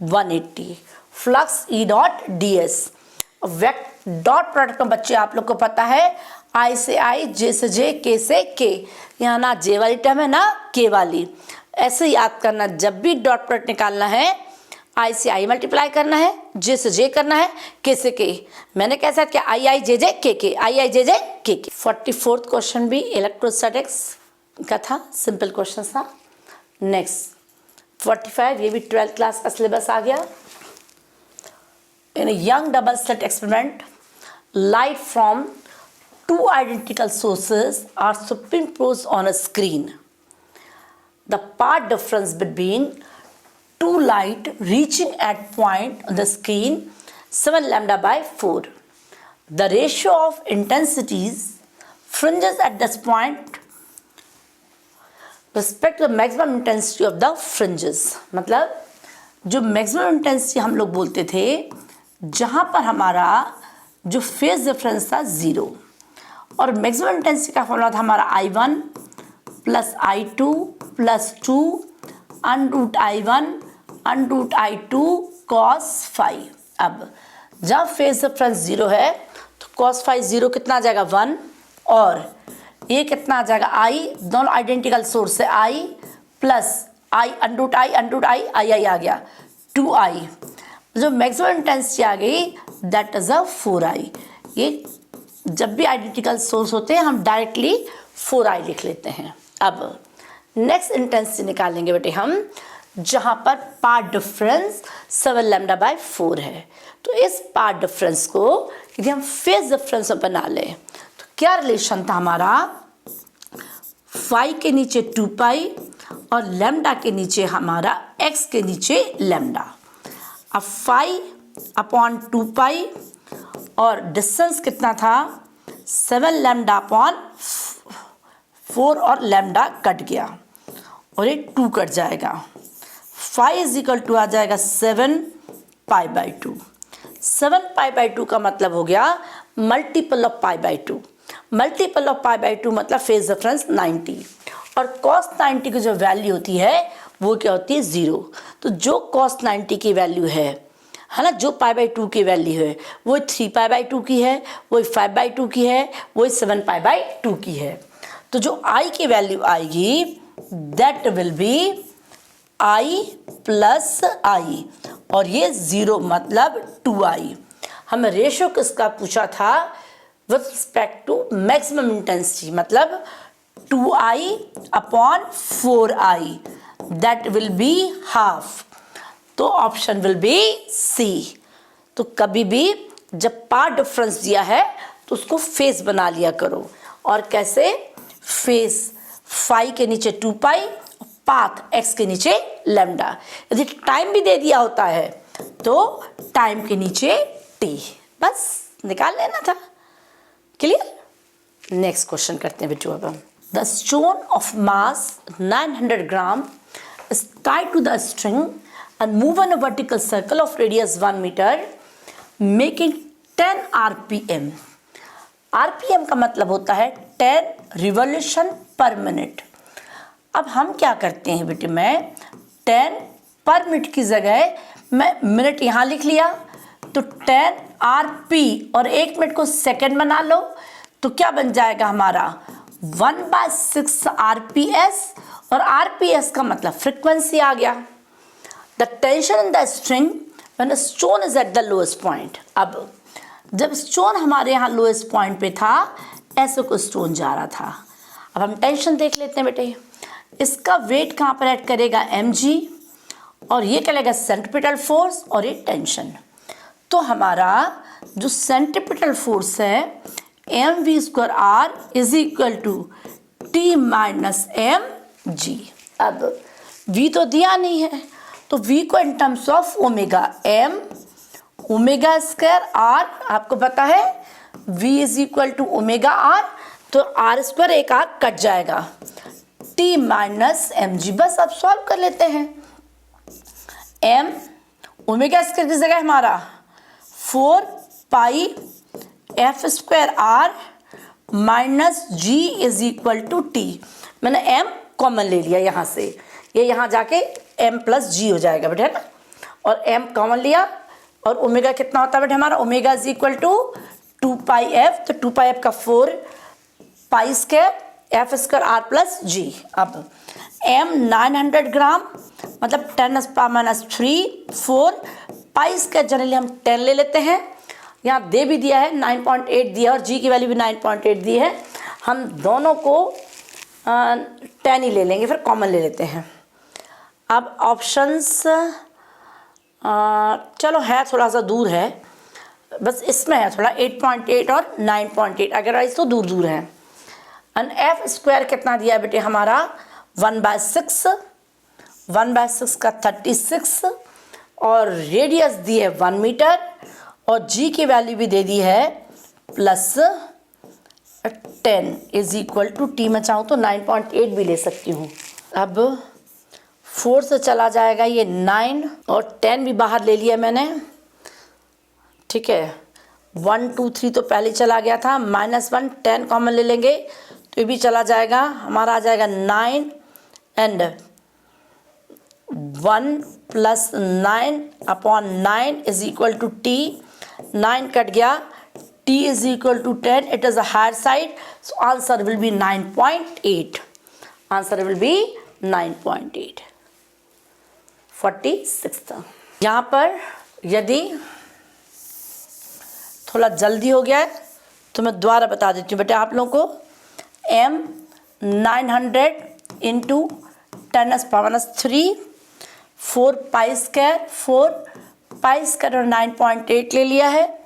180। Flux E dot D S. Dot product में बच्चे आप लोग को पता है आई से आई, जे से जे, के से के, यहाँ ना जे वाली टर्म है ना के वाली। ऐसे याद करना, जब भी डॉट प्रोडक्ट निकालना है आई से आई मल्टीप्लाई करना है, जे से जे करना है, के से के। मैंने कैसा किया आई आई जे जे के, आई आई जे जे के। 44th क्वेश्चन भी इलेक्ट्रोस्टैटिक्स का था, सिंपल क्वेश्चन था। नेक्स्ट 45, ये भी 12th क्लास का सिलेबस आ गया। In Young double slit experiment, light from 2 identical sources are superimposed on a screen. The path difference between 2 light reaching at point on the screen 7 lambda by 4. The ratio of intensities fringes at this point respect to the maximum intensity of the fringes. मतलब जो maximum intensity हम लोग बोलते थे जहाँ पर हमारा जो फेज डिफरेंस था 0 और मैक्सिमम इंटेंसिटी का फॉर्मूला था हमारा I1 plus I2 plus 2 under root I1 under root I2 cos phi. अब जब फेज डिफरेंस 0 है तो cos phi 0 कितना आ जाएगा 1 और ये कितना आ जाएगा I, दोनों आइडेंटिकल सोर्स है I plus I under root I आ गया 2I. जो मैक्सिमम इंटेंसिटी आ गई दैट इज अ 4I. ये जब भी आइडेंटिकल सोर्स होते हैं हम डायरेक्टली 4I लिख लेते हैं. अब नेक्स्ट इंटेंसिटी निकालेंगे बेटे हम जहाँ पर पार्ट डिफरेंस 7 लैम्डा बाय 4 है. तो इस पार्ट डिफरेंस को यदि हम फेज डिफरेंस में बना लें तो क्या रिलेशन था हमारा फाई के नीचे 2 पाई और लैम्डा के नीचे हमारा x के नीचे लैम्डा. अब फाई अपॉन 2 पाई और डिस्टेंस कितना था 7 लैम्डा अपॉन 4 और लैम्डा कट गया और ये 2 कट जाएगा. फाई इज इक्वल टू आ जाएगा 7 पाई बाई 2. 7 पाई बाई 2 का मतलब हो गया multiple of pi by 2. Multiple of pi by 2 मतलब फेज डिफरेंस 90 और cos 90 की जो वैल्यू होती है वो क्या होती है 0. तो जो cos 90 की वैल्यू है ना, जो पाई बाई 2 की वैल्यू है वो 3 पाई बाई 2 की है, वो 5 बाई 2 की है, वो 7 पाई बाई 2 की है. तो जो I की वैल्यू आएगी that will B I plus I और ये 0 मतलब 2I. हमें रेशो किसका पूछा था with respect to maximum intensity मतलब 2I upon 4I that will be half. तो ऑप्शन विल बी C. तो कभी भी जब पार्ट डिफरेंस दिया है तो उसको फेस बना लिया करो. और कैसे फेस फाई के नीचे 2 पाई पाथ x के नीचे लैम्डा. यदि टाइम भी दे दिया होता है तो टाइम के नीचे t. बस निकाल लेना था. क्लियर. नेक्स्ट क्वेश्चन करते हैं बेटू. अब हम the stone of mass 900 gram is tied to the string and move in a vertical circle of radius 1 meter making 10 rpm. rpm का मतलब होता है 10 रिवॉल्यूशन पर मिनट. अब हम क्या करते हैं बेटे मैं 10 पर मिनट की जगह मैं मिनट यहाँ लिख लिया तो 10 rp और 1 मिनट को सेकंड बना लो तो क्या बन जाएगा हमारा 1/6 rps और rps का मतलब फ्रीक्वेंसी आ गया. The tension in the string when the stone is at the lowest point. अब जब स्टोन हमारे यहाँ लोएस्ट पॉइंट पे था ऐसे को स्टोन जा रहा था. अब हम टेंशन देख लेते हैं बेटे. इसका वेट कहाँ पर ऐड करेगा mg और ये क्या लगेगा सेंट्रीपिटल फोर्स और ये टेंशन. तो हमारा जो सेंट्रीपिटल फोर्स है mv²r is equal to t minus mg. अब v तो दिया नहीं है तो v को in terms of omega m omega square r आपको पता है v is equal to omega r तो r स्क्वायर एक आर कट जाएगा t माइनस mg. बस अब सॉल्व कर लेते हैं. m ओमेगा स्क्वायर की जगह हमारा 4 pi f square r minus g is equal to t. मैंने m कॉमन ले लिया यहाँ से, ये यहाँ जाके m प्लस g हो जाएगा बेटे है ना. और m कॉमन लिया और ओमेगा कितना होता है बेटे हमारा omega is equal to 2 pi f. तो 2 पाई f का 4 pi square f square r plus g. अब m 900 ग्राम मतलब 10⁻³ 4 पाई स्क्वायर जनरली हम 10 ले लेते हैं. यहाँ दे भी दिया है 9.8 दिया और g की वैल्यू भी 9.8 दी है. हम दोनों को 10 ही ले लेंगे फिर कॉमन ले लेते हैं. अब ऑप्शंस चलो है थोड़ा सा दूर है बस इसमें है थोड़ा 8.8 और 9.8 अदरवाइज तो दूर दूर है. एंड f स्क्वायर कितना दिया बेटे हमारा 1/6 1/6 का 36 और रेडियस दी है 1 मीटर और जी की वैल्यू भी दे दी है +10 इज इक्वल टू टी में चाहूँ तो 9.8 भी ले सकती हूँ। अब 4 से चला जाएगा ये 9 और 10 भी बाहर ले लिया मैंने, ठीक है। 1 2 3 तो पहले चला गया था, -1 10 कॉमन ले लेंगे तो ये भी चला जाएगा, हमारा आ जाएगा 9 and 1 + 9/9 is equal to T. 9 cut गया, t is equal to 10, it is a higher side, so answer will be 9.8। Answer will be 9.8। 46 यहाँ पर यदि थोड़ा जल्दी हो गया है तो मैं दोबारा बता देती हूँ बेटा आप लोगों को। m 900 इंटू 10⁻³ 4 π² 4 π² और 9.8 ले लिया है।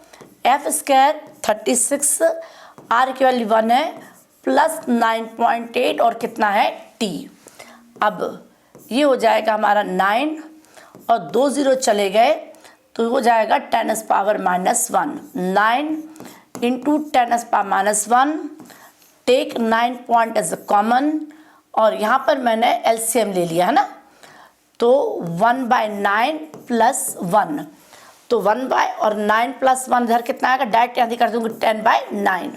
f² 36, r की वैल्यू 1 है प्लस 9.8 और कितना है t। अब ये हो जाएगा हमारा 9 और 2 0 चले गए तो हो जाएगा 10⁻⁻1। 9 into 10⁻⁻1, take 9 point as a common और यहाँ पर मैंने एलसीएम ले लिया है ना, तो 1/9 + 1, तो 1 और 9 + 1 इधर कितना आएगा, डायरेक्ट यहाँ कर दूँगी 10/9,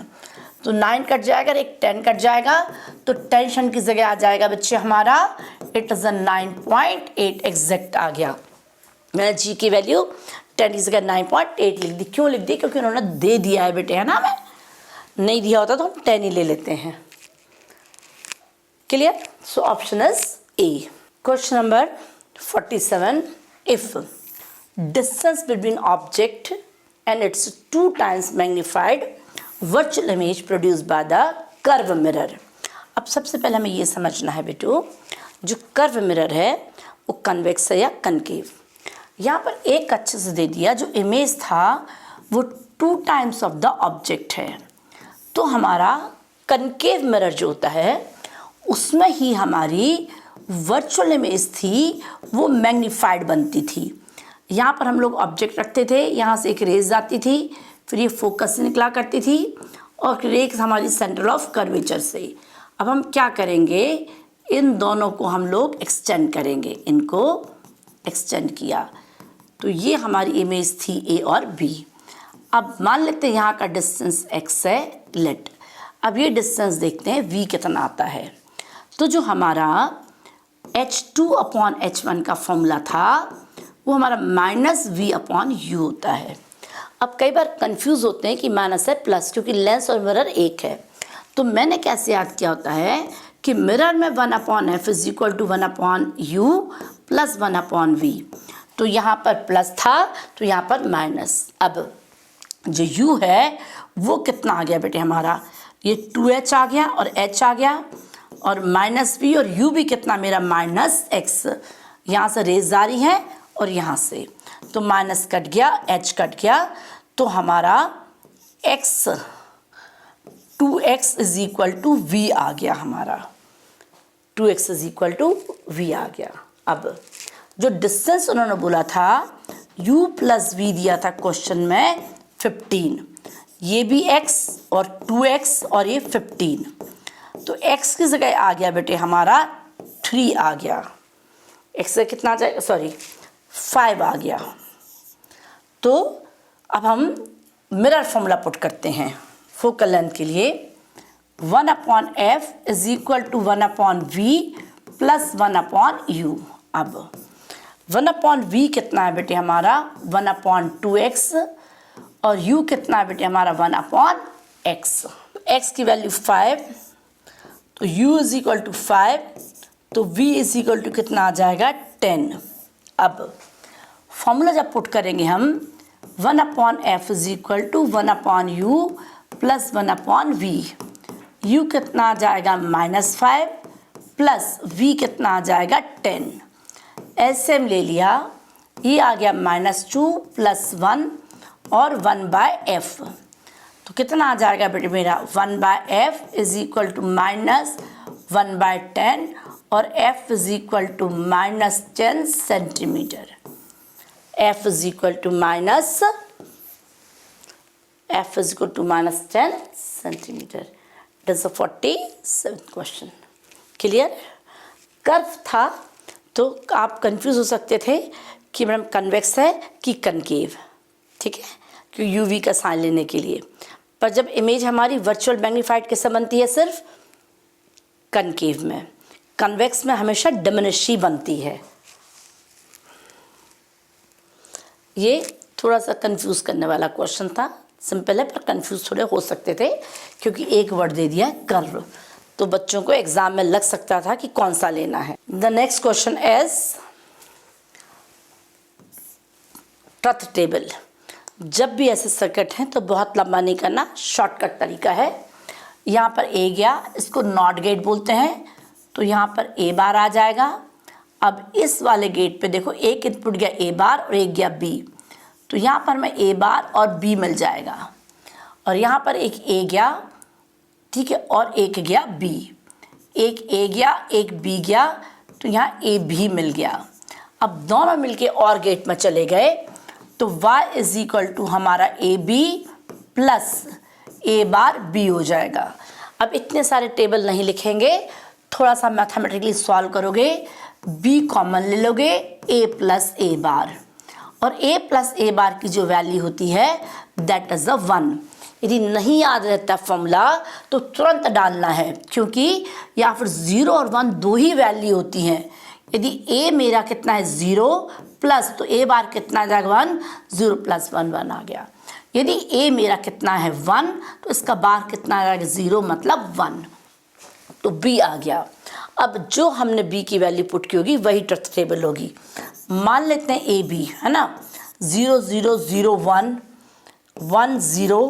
तो 9 कट जाएगा और एक 10 कट जाएगा, तो टेंशन की जगह आ जाएगा बच्चे हमारा इट इज़ अ 9.8 एग्जैक्ट आ गया। मैंने जी की वैल्यू 10 की जगह 9.8 लिख दी। क्यों लिख दी, क्योंकि उन्होंने दे दिया है बेटे, है ना। हमें नहीं दिया होता तो हम 10 ही ले लेते हैं। Clear. So option is a. Question number 47, if distance between object and it's 2 times magnified virtual image produced by the curve mirror. अब सबसे पहले हमें ये समझना है बेटो, जो कर्व मिरर है वो कन्वेक्स है या कनकेव। यहाँ पर एक अच्छे से दे दिया, जो इमेज था वो 2 times ऑफ द ऑब्जेक्ट है, तो हमारा कनकेव मिरर जो होता है उसमें ही हमारी वर्चुअल इमेज थी वो मैग्नीफाइड बनती थी। यहाँ पर हम लोग ऑब्जेक्ट रखते थे, यहाँ से एक रेज आती थी, फिर ये फोकस से निकला करती थी और फिर एक हमारी सेंटर ऑफ कर्वेचर से। अब हम क्या करेंगे, इन दोनों को हम लोग एक्सटेंड करेंगे, इनको एक्सटेंड किया तो ये हमारी इमेज थी ए और बी। अब मान लेते हैं यहाँ का डिस्टेंस x है, लेट। अब ये डिस्टेंस देखते हैं v कितना आता है, तो जो हमारा h2/h1 का फॉर्मूला था वो हमारा -v/u होता है। अब कई बार कंफ्यूज होते हैं कि माइनस है प्लस, क्योंकि लेंस और मिरर एक है, तो मैंने कैसे याद किया होता है कि मिरर में 1/f is equal to 1/u plus 1/v, तो यहाँ पर प्लस था तो यहाँ पर माइनस। अब जो u है वो कितना आ गया बेटे हमारा, ये 2h आ गया और h आ गया और -v और u भी कितना मेरा -x, यहाँ से रेज जारी है और यहाँ से तो माइनस कट गया, h कट गया, तो हमारा x 2x is equal to v आ गया, हमारा 2x is equal to v आ गया। अब जो डिस्टेंस उन्होंने बोला था u + v दिया था क्वेश्चन में 15, ये भी x और 2x और ये 15, तो x की जगह आ गया बेटे हमारा 3 आ गया, x से कितना आ जाएगा, सॉरी 5 आ गया। तो अब हम मिरर फॉर्मूला पुट करते हैं फोकल लेंथ के लिए, 1/f is equal to 1/v plus 1/u। अब 1/v कितना है बेटे हमारा 1/2x और u कितना है बेटे हमारा 1/x। x की वैल्यू 5, तो u इज इक्वल टू 5, तो v इज इक्वल टू कितना आ जाएगा 10। अब फॉर्मूला जब पुट करेंगे हम 1/f is equal to 1/u plus 1/v, u कितना आ जाएगा -5 प्लस v कितना आ जाएगा 10। एलसीएम ले लिया, ये आ गया -2 प्लस 1 और 1/f, तो कितना आ जाएगा बेटे मेरा 1/f इज इक्वल टू -1/10 और F is equal to -10 centimetre. F is equal to -10 centimetre. It is 47th question. Clear? Curve था तो आप कंफ्यूज हो सकते थे कि मैडम कन्वेक्स है कि कनकेव, ठीक है, कि यूवी का साइन लेने के लिए। पर जब इमेज हमारी वर्चुअल मैग्नीफाइड कैसे बनती है? सिर्फ कनकेव में। कन्वेक्स में हमेशा डिमिनिशी बनती है। ये थोड़ा सा कंफ्यूज करने वाला क्वेश्चन था। सिंपल है पर कंफ्यूज थोड़े हो सकते थे क्योंकि एक वर्ड दे दिया है कर्व, तो बच्चों को एग्जाम में लग सकता था कि कौन सा लेना है। The next question is truth table. जब भी ऐसे सर्किट हैं तो बहुत लंबा नहीं करना, शॉर्टकट तरीका है। यहाँ पर ए गया, इसको नॉट गेट बोलते हैं, तो यहाँ पर ए बार आ जाएगा। अब इस वाले गेट पे देखो, एक इनपुट गया ए बार और एक गया बी, तो यहाँ पर मैं ए बार और बी मिल जाएगा। और यहाँ पर एक ए गया, ठीक है, और एक गया बी। एक ए गया, एक बी गया, तो यहाँ ए भी मिल गया। अब दोनों मिलके और गेट में चले गए तो y इज इक्वल टू हमारा a b plus a bar b हो जाएगा। अब इतने सारे टेबल नहीं लिखेंगे, थोड़ा सा मैथमेटिकली सॉल्व करोगे, b कॉमन ले लोगे, a प्लस ए बार, और a प्लस ए बार की जो वैल्यू होती है दैट इज अ 1। यदि नहीं याद रहता फॉर्मूला तो तुरंत डालना है, क्योंकि या फिर 0 और 1 दो ही वैल्यू होती हैं। यदि a मेरा कितना है 0 प्लस, तो a बार कितना आ जाएगा 1, 0 प्लस 1 1 आ गया। यदि a मेरा कितना है 1 तो इसका बार कितना आ जाएगा 0 मतलब 1, तो b आ गया। अब जो हमने b की वैल्यू पुट की होगी वही ट्रुथ टेबल होगी। मान लेते हैं ए बी है ना, 0 0 0 1 1 0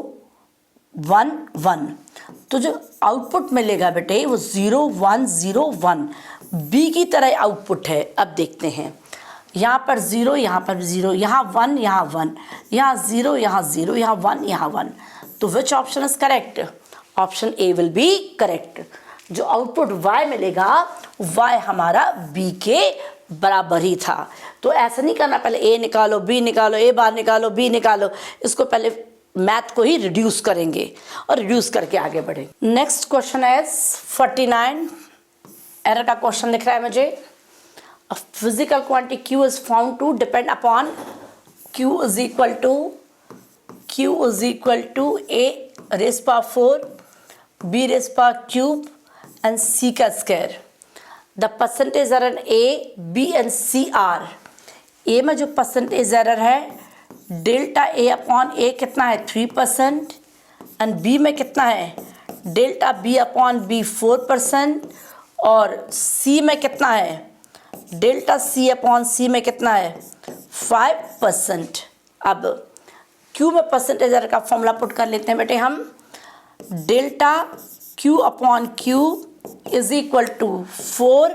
1 1, तो जो आउटपुट मिलेगा बेटे वो 0 1 0 1 बी की तरह आउटपुट है। अब देखते हैं, यहाँ पर 0, यहाँ पर 0, यहाँ 1, यहाँ 1, यहाँ 0, यहाँ 0, यहाँ 1, यहाँ 1, तो which option is correct? Option A will be correct. जो आउटपुट y मिलेगा y हमारा b के बराबर ही था। तो ऐसा नहीं करना पहले a निकालो, b निकालो, a बार निकालो, b निकालो, इसको पहले मैथ को ही रिड्यूस करेंगे और रिड्यूस करके आगे बढ़ेंगे। नेक्स्ट क्वेश्चन है 49, एरर का क्वेश्चन दिख रहा है मुझे। A physical quantity q is found to depend upon q is equal to a raised power 4, b raised power cube and c का square. The percentage error a, b and c are. a में जो percentage error है delta a upon a कितना है 3%, and b में कितना है delta b upon b 4%, और c में कितना है डेल्टा c अपॉन c में कितना है 5%। अब q में परसेंटेज एरर का फॉर्मूला पुट कर लेते हैं बेटे हम। Delta q upon q is equal to 4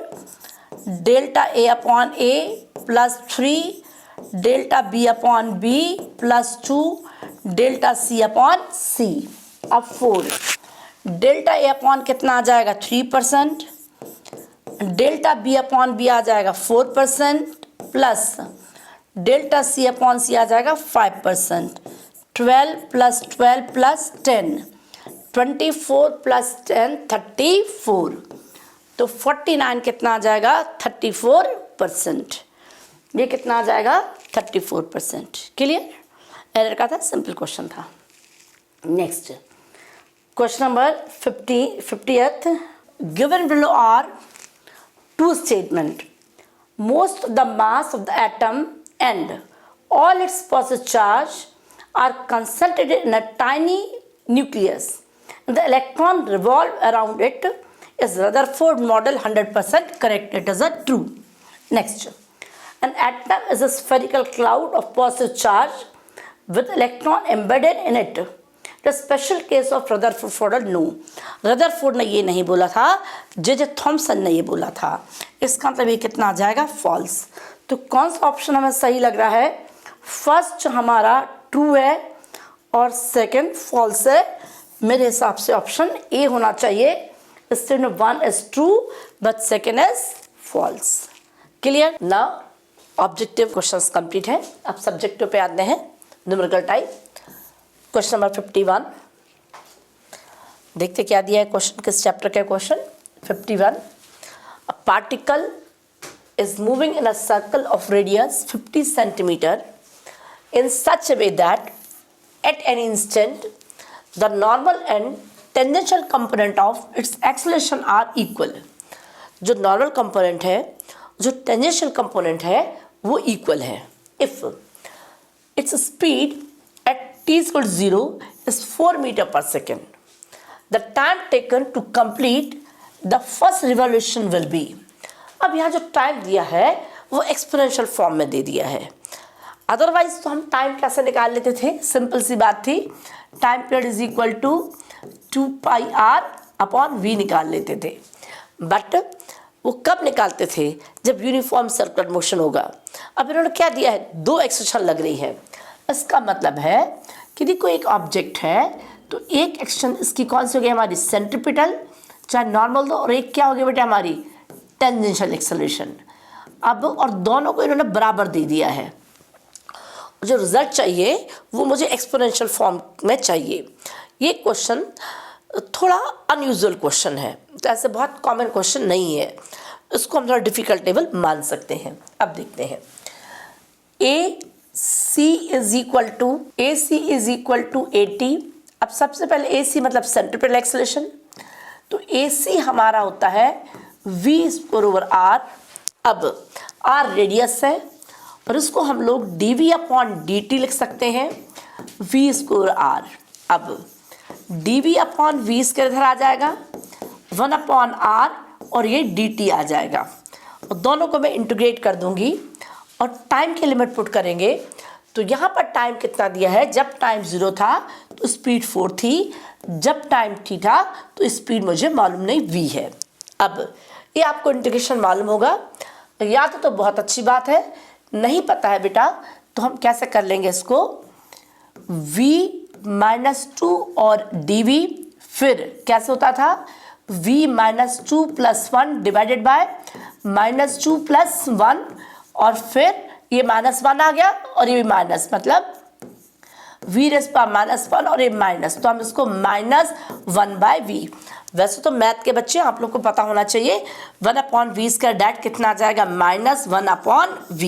delta a upon a plus 3 delta b upon b plus 2 delta c upon c। अब 4 डेल्टा a अपॉन कितना आ जाएगा 3%, डेल्टा b अपॉन b आ जाएगा 4% plus delta c upon c आ जाएगा 5%। 12 plus 12 plus 10, 24 plus 10 34, तो 49 कितना आ जाएगा 34%। ये कितना आ जाएगा 34%। क्लियर? एरर का था, सिंपल क्वेश्चन था। Next question number 50th, given below are two statement. Most of the mass of the atom and all its positive charge are concentrated in a tiny nucleus. The electron revolve around it. Is Rutherford model 100% correct? It is a true. Next, an atom is a spherical cloud of positive charge with electron embedded in it. The special case of Rutherford no. Rutherford ने ये नहीं बोला था, J Thomson ने ये बोला था। इसका मतलब ये कितना आ जाएगा फॉल्स। तो कौन सा ऑप्शन हमें सही लग रहा है? फर्स्ट हमारा ट्रू है और सेकंड फॉल्स है। मेरे हिसाब से ऑप्शन ए होना चाहिए। Statement 1 is true, but second is false. Clear? Now objective questions complete है. अब सब्जेक्टिव पे आते हैं. Numerical type. Question number 51. देखते क्या दिया है क्वेश्चन, किस चैप्टर का question. 51. A particle is moving in a circle of radius 50 centimetre in such a way that at any instant the normal and tangential component of its acceleration are equal. जो normal component है, जो tangential component है, वो equal है. If its speed at t equal to 0 is 4 meter per second, the time taken to complete the first revolution will be. अब यहाँ जो time दिया है वो एक्सपोनेंशियल फॉर्म में दे दिया है. अदरवाइज तो हम टाइम कैसे निकाल लेते थे, सिंपल सी बात थी. Time period is equal to 2πr/v निकाल लेते थे. बट वो कब निकालते थे, जब यूनिफॉर्म सर्कुलर मोशन होगा. अब इन्होंने क्या दिया है, 2 एक्सटेंशन लग रही है. इसका मतलब है कि देखो एक ऑब्जेक्ट है तो एक एक्सटेंशन इसकी कौन सी हो गई हमारी, सेंट्रीपिटल, चाहे नॉर्मल दो, और एक क्या हो गई बेटा हमारी टेंजेंशियल एक्सेलरेशन. अब और दोनों को इन्होंने बराबर दे दिया है. जो रिजल्ट चाहिए वो मुझे एक्सपोनेंशियल फॉर्म में चाहिए. ये क्वेश्चन थोड़ा अनयूजुअल क्वेश्चन है, तो ऐसे बहुत कॉमन क्वेश्चन नहीं है. इसको हम थोड़ा डिफिकल्टेबल मान सकते हैं. अब देखते हैं. ए सी इज इक्वल टू AT. अब सबसे पहले AC मतलब सेंट्रीपिटल एक्सेलरेशन. तो AC हमारा होता है v/r. अब r रेडियस है और इसको हम लोग dv/dt लिख सकते हैं, v/r. अब dv/v इधर आ जाएगा, 1/r और ये dt आ जाएगा. और दोनों को मैं इंटीग्रेट कर दूंगी और टाइम की लिमिट पुट करेंगे. तो यहाँ पर टाइम कितना दिया है, जब टाइम 0 था तो स्पीड 4 थी, जब टाइम t था तो स्पीड मुझे मालूम नहीं, v है. अब ये आपको इंटीग्रेशन मालूम होगा, याद तो बहुत अच्छी बात है. नहीं पता है बेटा तो हम कैसे कर लेंगे इसको, v-2 और dv. फिर कैसे होता था, v-2 + 1 डिवाइडेड बाय -2 + 1, और फिर ये -1 आ गया और ये भी माइनस, मतलब v⁻⁻1 और ये माइनस, तो हम इसको -1/v. वैसे तो मैथ के बच्चे आप लोग को पता होना चाहिए 1/v का डायरेक्ट कितना आ जाएगा, -1/v.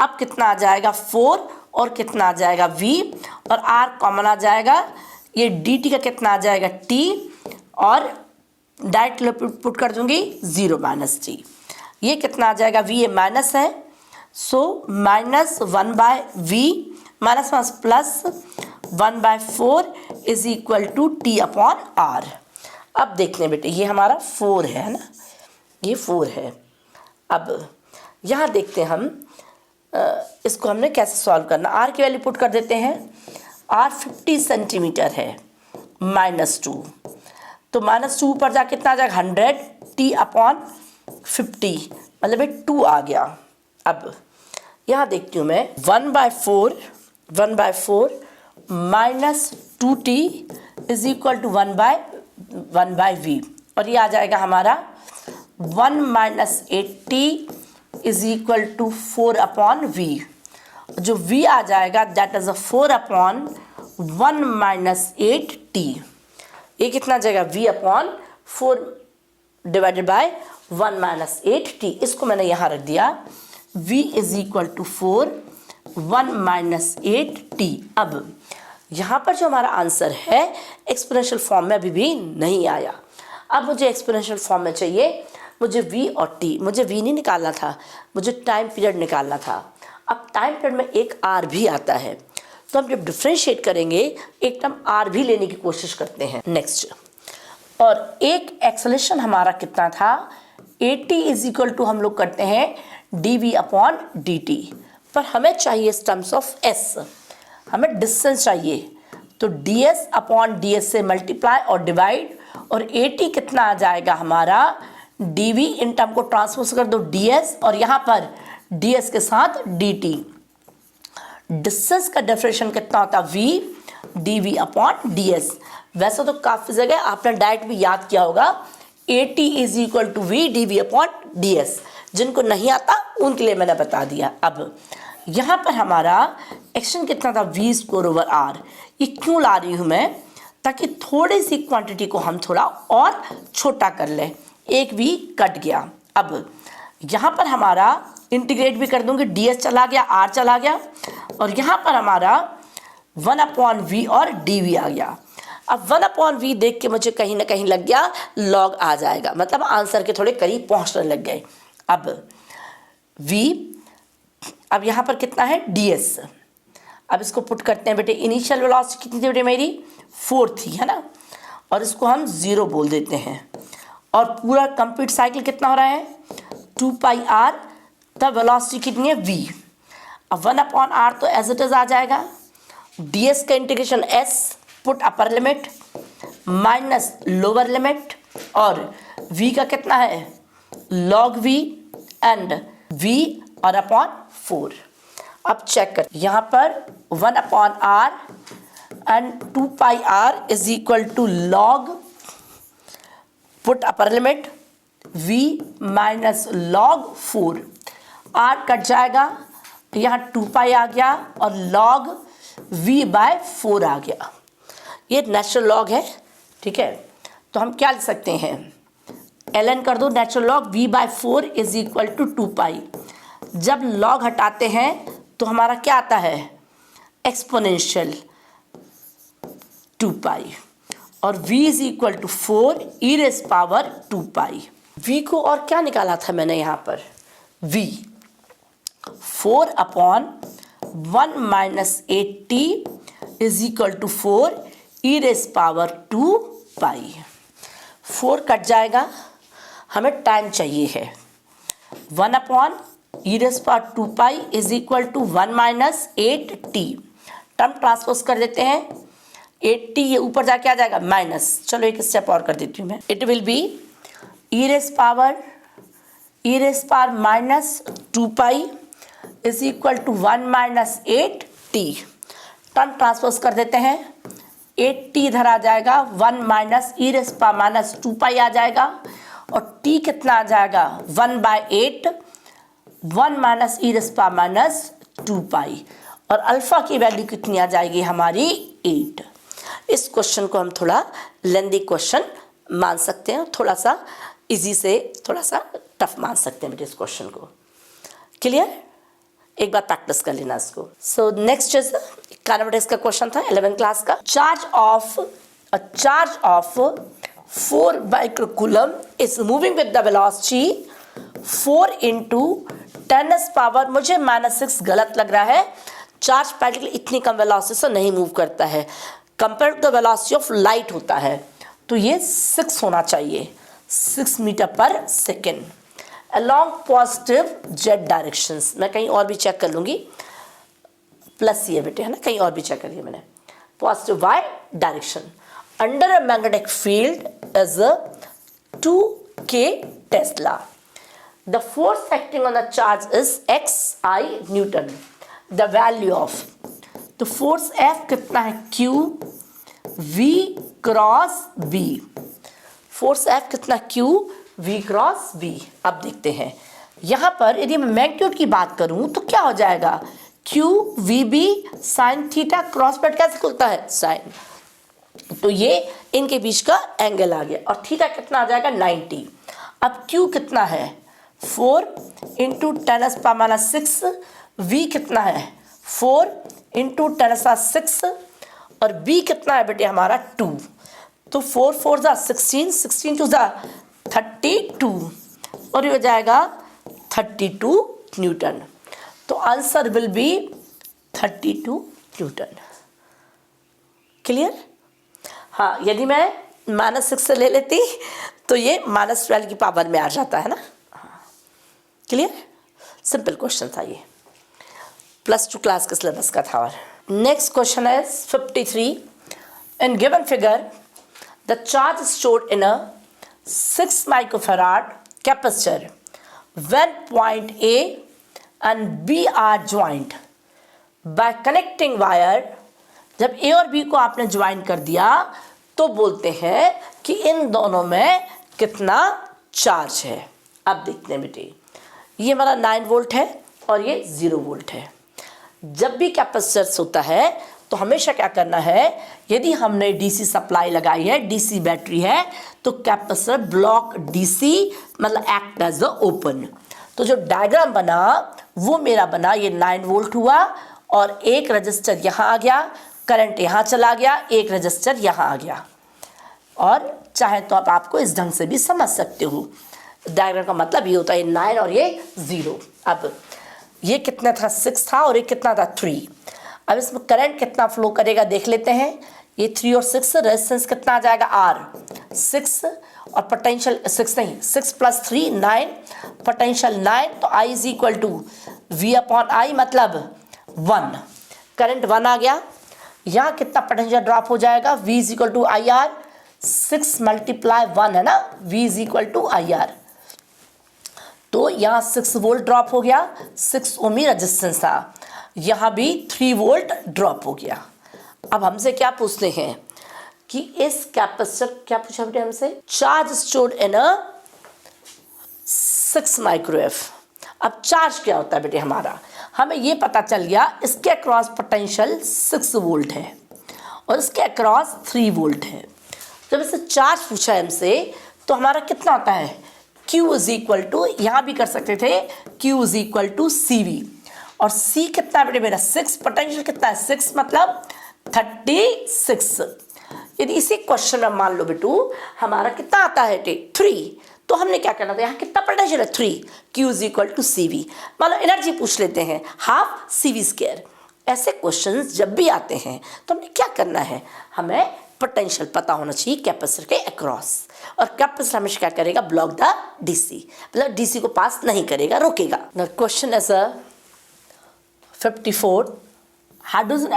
अब कितना आ जाएगा 4 और कितना आ जाएगा v, और r कॉमन आ जाएगा. ये dt का कितना आ जाएगा t, और डायरेक्ट पुट कर दूंगी 0 - t. ये कितना आ जाएगा, v ये माइनस है, so -1/v -1 plus 1/4 is equal to t/r. अब देखने बेटे ये हमारा 4 है ना, ये 4 है. अब यहाँ देखते हैं हम इसको हमने कैसे सॉल्व करना. r की वैल्यू पुट कर देते हैं. r 50 सेंटीमीटर है, -2, तो -2 ऊपर जा कितना आ जाएगा 100, t/50 मतलब ये 2 आ गया. अब यहाँ देखती हूँ मैं 1/4 -2t is equal to 1/v, और ये आ जाएगा हमारा 1 - 8t is equal to 4/v. जो v आ जाएगा दैट इज 4/1 - 8t. ये कितना आ जाएगा, v/4 डिवाइडेड बाय 1 - 8t. इसको मैंने यहाँ रख दिया, v is equal to 4 1 - 8t. अब यहाँ पर जो हमारा आंसर है एक्सपोनेंशियल फॉर्म में अभी भी नहीं आया. अब मुझे एक्सपोनेंशियल फॉर्म में चाहिए. मुझे v और t, मुझे v नहीं निकालना था, मुझे टाइम पीरियड निकालना था. अब टाइम पीरियड में एक r भी आता है, तो हम जब डिफ्रेंशिएट करेंगे एक टर्म r भी लेने की कोशिश करते हैं. नेक्स्ट, और एक एक्सेलरेशन हमारा कितना था, AT इज इक्वल टू हम लोग करते हैं dv/dt. पर हमें चाहिए टर्म्स ऑफ s, हमें डिस्टेंस चाहिए, तो ds/ds से मल्टीप्लाई और डिवाइड, और AT कितना आ जाएगा हमारा, dv इन टर्म को ट्रांसपोज कर दो ds, और यहाँ पर ds के साथ dt. डिस्टेंस का डेफिनेशन कितना होता है, v dv/ds. वैसे तो काफ़ी जगह आपने डायरेक्ट भी याद किया होगा AT is equal to V dV upon DS। जिनको नहीं आता उनके लिए मैंने बता दिया। अब यहाँ पर हमारा एक्शन कितना था, V स्क्वायर ओवर R। ये क्यों ला रही हूँ मैं, ताकि थोड़ी सी क्वांटिटी को हम थोड़ा और छोटा कर लें। एक V कट गया। अब यहाँ पर हमारा इंटीग्रेट भी कर दूंगी, DS चला गया, R चला गया, और यहाँ पर हमारा 1/V और dV आ गया। अब 1/V देख के मुझे कहीं ना कहीं लग गया log आ जाएगा, मतलब आंसर के थोड़े करीब पहुँचने लग गए। अब V, अब यहाँ पर कितना है DS। अब इसको पुट करते हैं बेटे। इनिशियल वेलोसिटी कितनी थी बेटे मेरी, 4 थी, है ना, और इसको हम 0 बोल देते हैं। और पूरा कंप्लीट साइकिल कितना हो रहा है, 2πr। तब वेलोसिटी कितनी है, V। अब 1/r तो एज इट इज आ जाएगा। DS का integration S, put upper limit minus lower limit, और V का कितना है, log V एंड V और अपॉन 4। अब चेक कर, यहाँ पर 1/r एंड 2πr is equal to log, put upper limit V minus log 4। r cut जाएगा, यहाँ 2π आ गया और log V/4 आ गया। ये नेचुरल लॉग है, ठीक है। तो हम क्या लिख सकते हैं, ln कर दो, natural log V/4 is equal to 2π। जब लॉग हटाते हैं तो हमारा क्या आता है, एक्सपोनेंशियल 2π, और V is equal to 4 e⁻²π। V को और क्या निकाला था मैंने यहाँ पर, V 4/1 minus 8t is equal to 4 e⁻²π। 4 cut जाएगा, हमें टाइम चाहिए है। 1/e⁻²π is equal to 1 minus 8t। Term transpose कर देते हैं, 8t ये ऊपर जाके आ जाएगा माइनस। चलो एक स्टेप और कर देती हूँ मैं। It will be e⁻²π is equal to 1 minus 8t। Term transpose कर देते हैं, 8t इधर आ जाएगा, 1 माइनस e⁻²π आ जाएगा, और t कितना आ जाएगा, 1/8, 1 माइनस e⁻²π, और अल्फा की वैल्यू कितनी आ जाएगी हमारी, 8। इस क्वेश्चन को हम थोड़ा लेंदी क्वेश्चन मान सकते हैं, थोड़ा सा इजी से थोड़ा सा टफ मान सकते हैं बेटे इस क्वेश्चन को। क्लियर, एक बार प्रैक्टिस कर लेना इसको। सो नेक्स्ट इज काइनेमेटिक्स का क्वेश्चन था 11th क्लास का। Charge of 4 microcoulomb is moving with the velocity 4 × 10⁻, मुझे -6 गलत लग रहा है। चार्ज पार्टिकल इतनी कम वेलोसिटी से नहीं मूव करता है, compare to the velocity of light होता है, तो ये 6 होना चाहिए, 6 metre per second along positive z directions. मैं कहीं और भी चेक कर लूँगी, प्लस ये बेटे है ना, कहीं और भी चेक करिए मैंने, positive y direction under a magnetic field is 2k Tesla. The force acting on the charge is xi Newton. The value of the force F कितना है, Q V cross B। Force F कितना, Q V cross B। अब देखते हैं यहाँ पर, यदि मैं मैग्नीट्यूड की बात करूँ तो क्या हो जाएगा, Q VB sine theta, cross bracket कैसे खुलता है, साइन, तो ये इनके बीच का एंगल आ गया, और थीटा कितना आ जाएगा, 90। अब Q कितना है, 4 × 10⁻⁶, V कितना है, 4 × 10⁻⁶, और B कितना है बेटे हमारा, 2। तो 4 4 = 16, 16 2 = 32, और ये हो जाएगा 32 न्यूटन। तो answer will B 32 Newton. Clear, हाँ, यदि मैं -6 से ले लेती तो ये -12 की पावर में आ जाता है ना। क्लियर, सिंपल क्वेश्चन था ये, +2 क्लास के सिलेबस का था। और नेक्स्ट क्वेश्चन है 53। In given figure the charge stored in a 6 microfarad capacitor when point A and B are joined by connecting wire। जब A और B को आपने ज्वाइन कर दिया तो बोलते हैं कि इन दोनों में कितना चार्ज है। अब देखते हैं बेटे, ये हमारा 9 वोल्ट है और ये 0 वोल्ट है। जब भी कैपेसिटर्स होता है तो हमेशा क्या करना है, यदि हमने डीसी सप्लाई लगाई है, डीसी बैटरी है, तो कैपेसिटर ब्लॉक डीसी मतलब एक्ट एज द ओपन। तो जो डायग्राम बना वो मेरा बना, ये 9 वोल्ट हुआ और एक रजिस्टर यहाँ आ गया, करंट यहाँ चला गया, एक रजिस्टर यहाँ आ गया। और चाहे तो आप आपको इस ढंग से भी समझ सकते हो। डायग्राम का मतलब ये होता है 9 और ये 0। अब ये कितना था, 6 था और ये कितना था, 3। अब इसमें करंट कितना फ्लो करेगा देख लेते हैं। ये 3 और 6, रेजिस्टेंस कितना आ जाएगा, R 6 और पोटेंशियल 6 नहीं, 6 + 3 9, पोटेंशियल 9, तो I is equal to V/I मतलब 1। करंट 1 आ गया, यहाँ कितना पोटेंशियल ड्रॉप हो जाएगा, V is equal to IR, 6 × 1 है ना, V is equal to IR। तो यहाँ 6 वोल्ट ड्रॉप हो गया, 6 ओम रेजिस्टेंस था, यहाँ भी 3 वोल्ट ड्रॉप हो गया। अब हमसे क्या पूछते हैं कि इस कैपेसिटर, क्या पूछा बेटे हमसे, चार्ज स्टोर्ड इन अ 6 माइक्रोएफ। अब चार्ज क्या होता है बेटे हमारा, हमें ये पता चल गया इसके अक्रॉस पोटेंशियल 6 वोल्ट है और इसके अक्रॉस 3 वोल्ट है। जब इससे चार्ज पूछा है हमसे तो हमारा कितना होता है, Q इज इक्वल टू, यहाँ भी कर सकते थे, Q is equal to CV। और C कितना है बेटे मेरा, 6, पोटेंशियल कितना है, 6 मतलब 36। यदि इसी क्वेश्चन में मान लो बेटू हमारा कितना आता है 3, तो हमने क्या करना था, यहाँ कितना पोटेंशियल है 3, Q is equal to CV। मतलब एनर्जी पूछ लेते हैं, हाफ CV²। ऐसे क्वेश्चंस जब भी आते हैं तो हमें क्या करना है, हमें पोटेंशियल पता होना चाहिए कैपेसिटर के अक्रॉस। और कैपेसिटर हमेशा क्या करेगा, ब्लॉक द डीसी, मतलब डीसी को पास नहीं करेगा, रोकेगा। The question is 54, hydrogen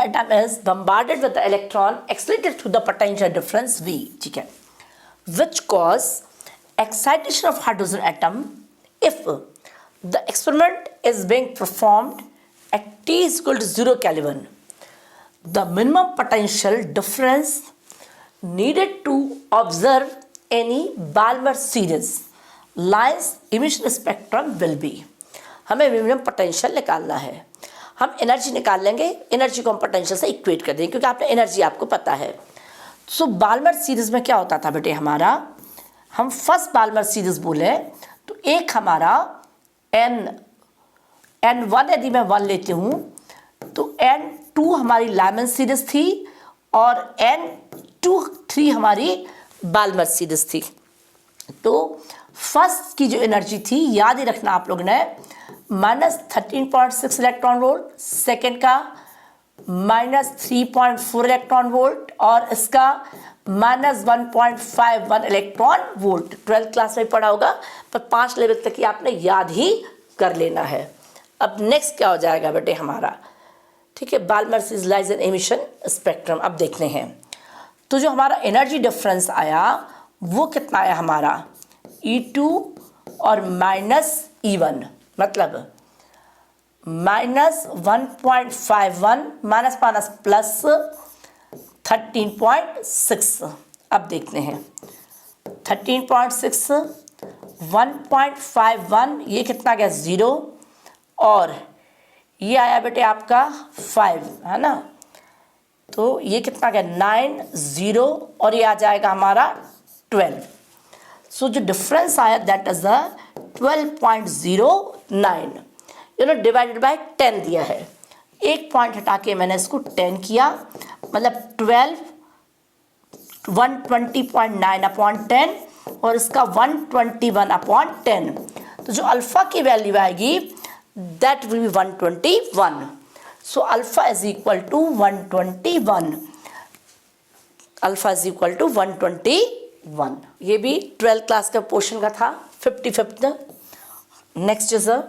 atom is bombarded with the electron accelerated through the potential difference V, ठीक है, which cause excitation of hydrogen atom if the experiment is being performed at T is equal to 0 Kelvin. The minimum potential difference needed to observe any Balmer series lines emission spectrum will be. हमें minimum potential निकालना है, हम energy निकाल लेंगे, energy को हम potential से equate कर देंगे क्योंकि आपने एनर्जी आपको पता है। सो बाल्मर सीरीज में क्या होता था बेटे हमारा, हम फर्स्ट बाल्मर सीरीज बोले तो एक हमारा N1 यदि मैं 1 लेती हूँ तो N2 हमारी लाइमन सीरीज थी और N3 हमारी बाल्मर सीरीज थी। तो फर्स्ट की जो एनर्जी थी याद ही रखना आप लोगों ने, -13.6 इलेक्ट्रॉन वोल्ट, सेकेंड का -3.4 इलेक्ट्रॉन वोल्ट और इसका -1.51 इलेक्ट्रॉन वोल्ट। 12th क्लास में पढ़ा होगा, पर 5 लेवल तक ही आपने याद ही कर लेना है। अब नेक्स्ट क्या हो जाएगा बेटे हमारा, ठीक है, Balmer series lies and emission spectrum. अब देखते हैं तो जो हमारा एनर्जी डिफरेंस आया वो कितना आया हमारा, E2 और -E1, मतलब -1.51 माइनस प्लस 13.6। अब देखते हैं 13.6, 1.51, ये कितना गया 0 और ये आया बेटे आपका 5, है ना, तो ये कितना गया 9, 0 और ये आ जाएगा हमारा 12। सो जो डिफरेंस आया that is the 12.09, divided by 10 दिया है, एक पॉइंट हटा के मैंने इसको 10 किया, मतलब 120.9/10 और इसका 121/10। तो जो अल्फा की वैल्यू आएगी that will be 121। So alpha is equal to 121, alpha is equal to 121। ये भी 12th क्लास का पोर्शन का था। 55th, next is a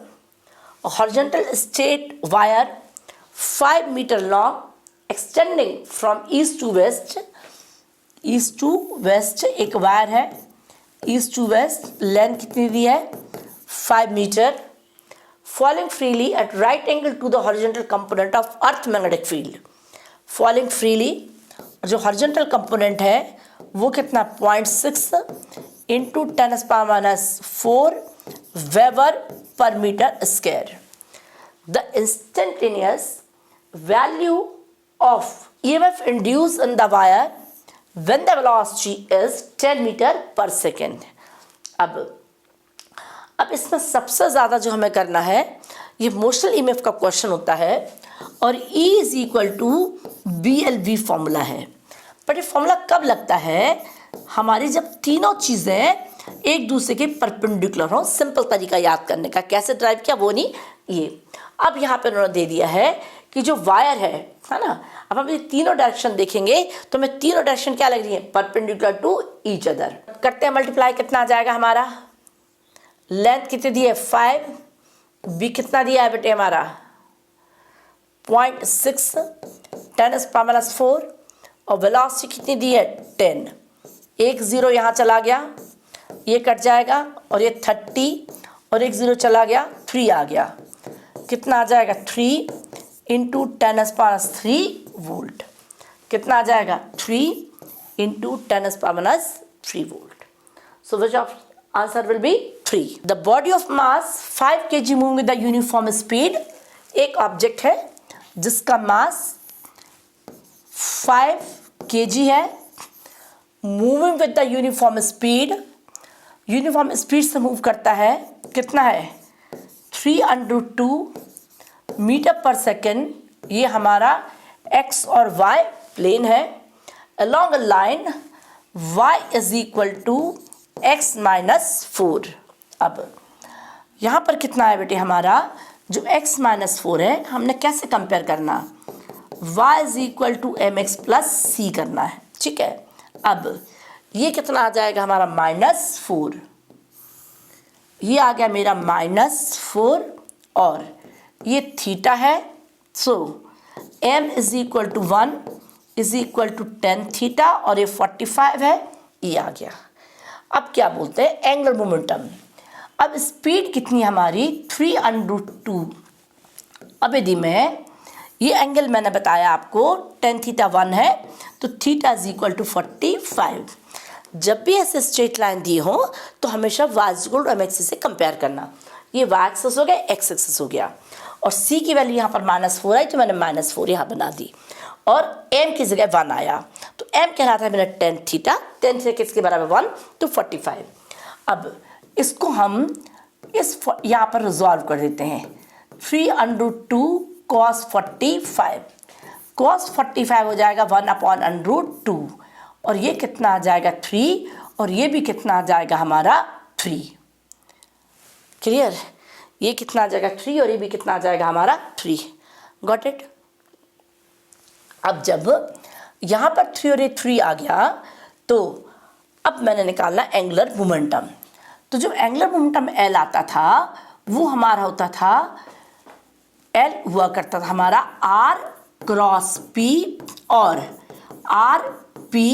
horizontal straight wire 5 meter long extending from east to west। East to west एक wire है, east to west, length कितनी दी है 5 metre, falling freely at right angle to the horizontal component of earth magnetic field. Falling freely, जो horizontal component है वो कितना 0.6 into 10⁻⁴ weber per metre square. The instantaneous value of EMF induced in the wire when the velocity is 10 metre per second. अब इसमें सबसे ज़्यादा जो हमें करना है ये मोशनल EMF का क्वेश्चन होता है और E is equal to BLV formula है। बट ये फॉर्मूला कब लगता है? हमारी जब तीनों चीज़ें एक दूसरे के परपेंडिकुलर हो। सिंपल तरीका याद करने का, कैसे ड्राइव किया वो नहीं, ये अब यहाँ पे उन्होंने दे दिया है कि जो वायर है ना, अब हम ये तीनों डायरेक्शन देखेंगे तो हमें तीनों डायरेक्शन क्या लग रही है? Perpendicular to each other. करते हैं मल्टीप्लाई, कितना आ जाएगा हमारा? लेंथ कितनी दी है? 5, बी कितना दिया है बेटे हमारा? 0.6 10⁻⁴ और वेलोसिटी कितनी दी है? 10। एक 0 यहाँ चला गया, ये कट जाएगा और ये 30 और एक 0 चला गया, 3 आ गया। कितना आ जाएगा? 3 इंटू 10⁻³ वोल्ट। कितना आ जाएगा? 3 into 10⁻³ volt. So which of answer will B 3। The body of mass 5 kg moving with the uniform speed. एक ऑब्जेक्ट है जिसका मास 5 kg है, moving with the uniform speed. Uniform speed से मूव करता है, कितना है? 3√2 मीटर पर सेकेंड। ये हमारा x और y प्लेन है। Along a line y is equal to x - 4। अब यहाँ पर कितना है बेटे हमारा? जो x - 4 है हमने कैसे कंपेयर करना? y is equal to mx plus c करना है, ठीक है। अब ये कितना आ जाएगा हमारा? -4। ये आ गया मेरा -4 और ये थीटा है। So m is equal to 1 is equal to 10 theta और ये 45 है, ये आ गया। अब क्या बोलते हैं? Angular momentum. अब स्पीड कितनी हमारी? 3√2। अब यदि मैं ये एंगल मैंने बताया आपको tan थीटा 1 है तो थीटा इज इक्वल टू 45। जब भी ऐसे स्ट्रेट लाइन दिए हो तो हमेशा y इक्वल टू mx से कंपेयर करना। ये y एक्सिस हो गया, x एक्सिस हो गया और c की वैल्यू यहाँ पर -4 आई तो मैंने -4 यहाँ बना दी और m की जगह 1 आया तो m कहलाता है मेरा tan थीटा। tan थीटा किसके बराबर? 1 तो 45। अब इसको हम इस यहाँ पर रिजॉल्व कर देते हैं। 3√2 cos 45, cos 45 हो जाएगा 1/√2 और ये कितना आ जाएगा? 3 और ये भी कितना आ जाएगा हमारा? 3। क्लियर? ये कितना आ जाएगा? 3 और ये भी कितना आ जाएगा हमारा? 3। Got it? अब जब यहाँ पर 3 और ये 3 आ गया तो अब मैंने निकालना एंगुलर मोमेंटम। तो जो एंगुलर मोमेंटम L आता था वो हमारा होता था, L हुआ करता था हमारा R क्रॉस P और R P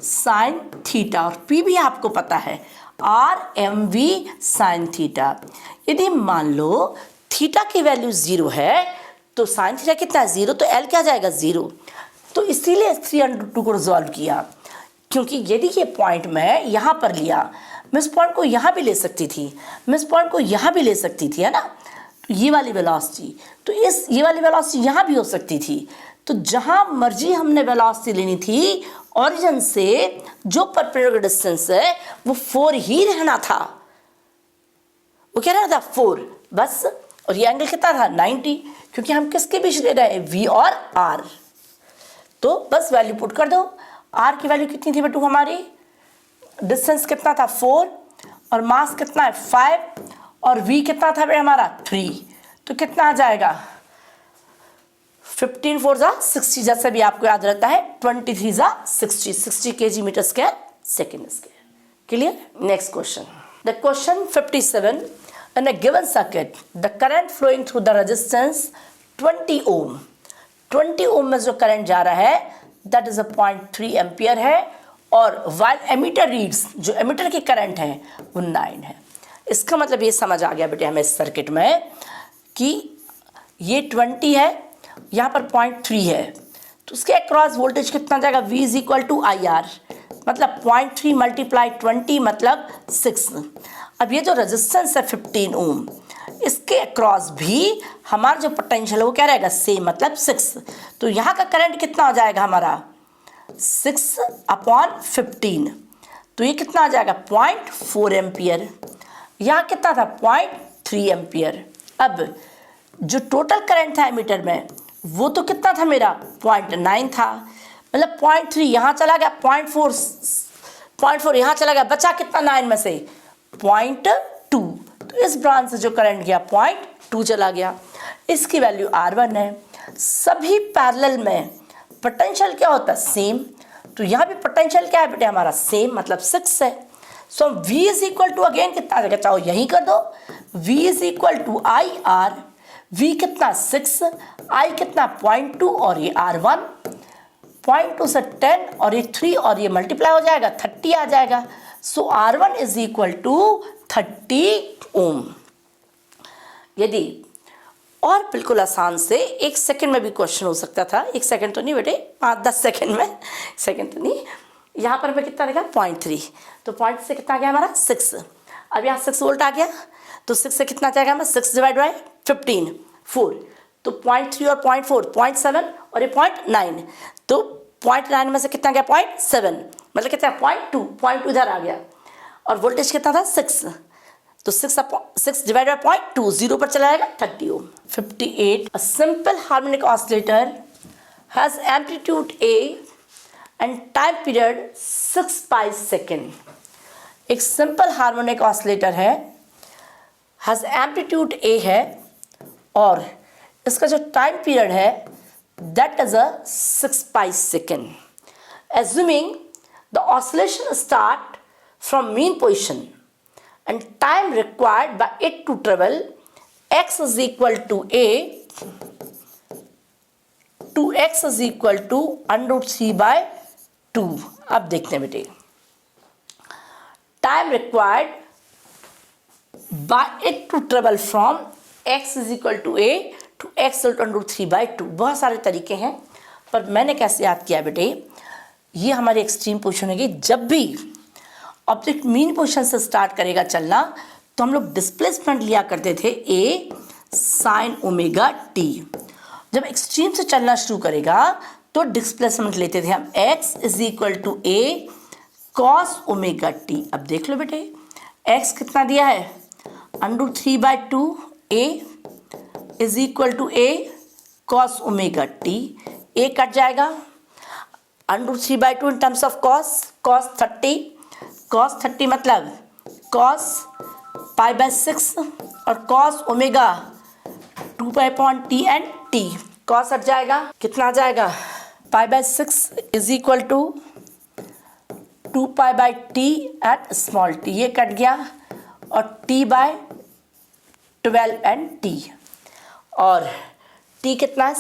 साइन थीटा और P भी आपको पता है RMV साइन थीटा। यदि मान लो थीटा की वैल्यू 0 है तो साइन थीटा कितना है? 0 तो L क्या जाएगा? 0। तो इसीलिए 3√2 को रिजॉल्व किया, क्योंकि यदि ये पॉइंट मैं यहाँ पर लिया, मैं इस पॉइंट को यहाँ भी ले सकती थी, मैं इस पॉइंट को यहाँ भी ले सकती थी, है ना। तो ये वाली वेलोसिटी, तो ये वाली वेलोसिटी यहाँ भी हो सकती थी। तो जहाँ मर्जी हमने वेलोसिटी लेनी थी, ओरिजिन से जो परपेंडिकुलर डिस्टेंस है वो 4 ही रहना था। वो क्या रहना था? 4 बस। और ये एंगल कितना था? 90, क्योंकि हम किसके बीच ले रहे हैं? V और R। तो बस वैल्यू पुट कर दो। R की वैल्यू कितनी थी बेटू हमारी? डिस्टेंस कितना था? 4 और मास कितना है? 5 और V कितना था बेटा हमारा? 3। तो कितना आ जाएगा? 15 4 60, जैसे भी आपको याद रहता है 23 60 kg metre square second square. Clear? Next question. The question 57, in a given circuit the current flowing through the resistance 20 ohm, 20 ohm में जो करंट जा रहा है that is a 0.3 एम्पियर है और while emitter reads, जो एमिटर की current है वो 9 है। इसका मतलब ये समझ आ गया बेटे हमें इस सर्किट में कि ये 20 है, यहाँ पर 0.3 है, तो उसके अक्रॉस वोल्टेज कितना जाएगा? V is equal to IR। मतलब 0.3 मल्टीप्लाई 20 मतलब 6। अब ये जो रेजिस्टेंस है 15 ओम, इसके अक्रॉस भी हमारा जो पोटेंशियल है वो क्या रहेगा, सेम मतलब 6। तो यहाँ का करंट कितना हो जाएगा हमारा 6/15, तो ये कितना आ जाएगा 0.4 एम्पियर। यहाँ कितना था 0.3 एम्पियर। अब जो टोटल करंट था एमीटर में वो तो कितना था मेरा 0.9 था, मतलब 0.3 यहाँ चला गया, 0.4 यहाँ चला गया, बचा कितना 9 में से 0.2। तो इस ब्रांच से जो करंट गया 0.2 चला गया, इसकी वैल्यू R1 है। सभी पैरेलल में पोटेंशियल क्या होता है सेम, तो यहाँ भी पोटेंशियल क्या है बेटे हमारा सेम मतलब 6 है। So V is equal to again कितना आ जाएगा, चाहो यही कर दो, V is equal to IR, V कितना 6, I कितना 0.2 और ये R1 0.2 से 10 और ये 3 और ये मल्टीप्लाई हो जाएगा 30 आ जाएगा। सो R1 इज इक्वल टू 30 ओम। यदि और बिल्कुल आसान से 1 सेकंड में भी क्वेश्चन हो सकता था, 1 सेकंड तो नहीं बेटे 5-10 सेकंड में, सेकंड तो नहीं, यहाँ पर हमें कितना देगा 0.3, तो 0.3 से कितना आ गया हमारा 6। अब यहाँ 6 वोल्ट आ गया, तो 6 से कितना जाएगा हमारा 6 डिवाइड बाई 15 4, तो 0.3 और 0.4 0.7 और ये 0.9, तो 0.9 में से कितना गया 0.7 मतलब कितना 0.2 इधर आ गया, और वोल्टेज कितना था 6, तो 6 डिवाइड बाई 0.2 0 पर चला जाएगा 30 ओम। 58 a simple harmonic oscillator has amplitude A and time period 6 pi second. एक सिंपल हार्मोनिक ऑसिलेटर है, हैज एम्पलीट्यूड A है और इसका जो टाइम पीरियड है that is a 6 pi second. Assuming the oscillation start from mean position and time required by it to travel x is equal to a to x is equal to √3/2। अब देखते हैं बेटे, time required by it to travel from x is equal to a to x √3/2। बहुत सारे तरीके हैं, पर मैंने कैसे याद किया बेटे, ये हमारी एक्सट्रीम पोजीशन होगी। जब भी ऑब्जेक्ट मीन पोजीशन से स्टार्ट करेगा चलना, तो हम लोग डिस्प्लेसमेंट लिया करते थे a sin ωt। जब एक्सट्रीम से चलना शुरू करेगा तो डिस्प्लेसमेंट लेते थे हम x is equal to a cos ωt। अब देख लो बेटे x कितना दिया है √3/2, a is equal to a cos ωt, a cut जाएगा, √3/2 in terms of cos 30, cos 30 मतलब cos π/6 और cos omega 2π/t and t, cos हट जाएगा, कितना आ जाएगा π/6 is equal to 2π/t at small t, ये कट गया, और t/12 एंड t, और t कितना है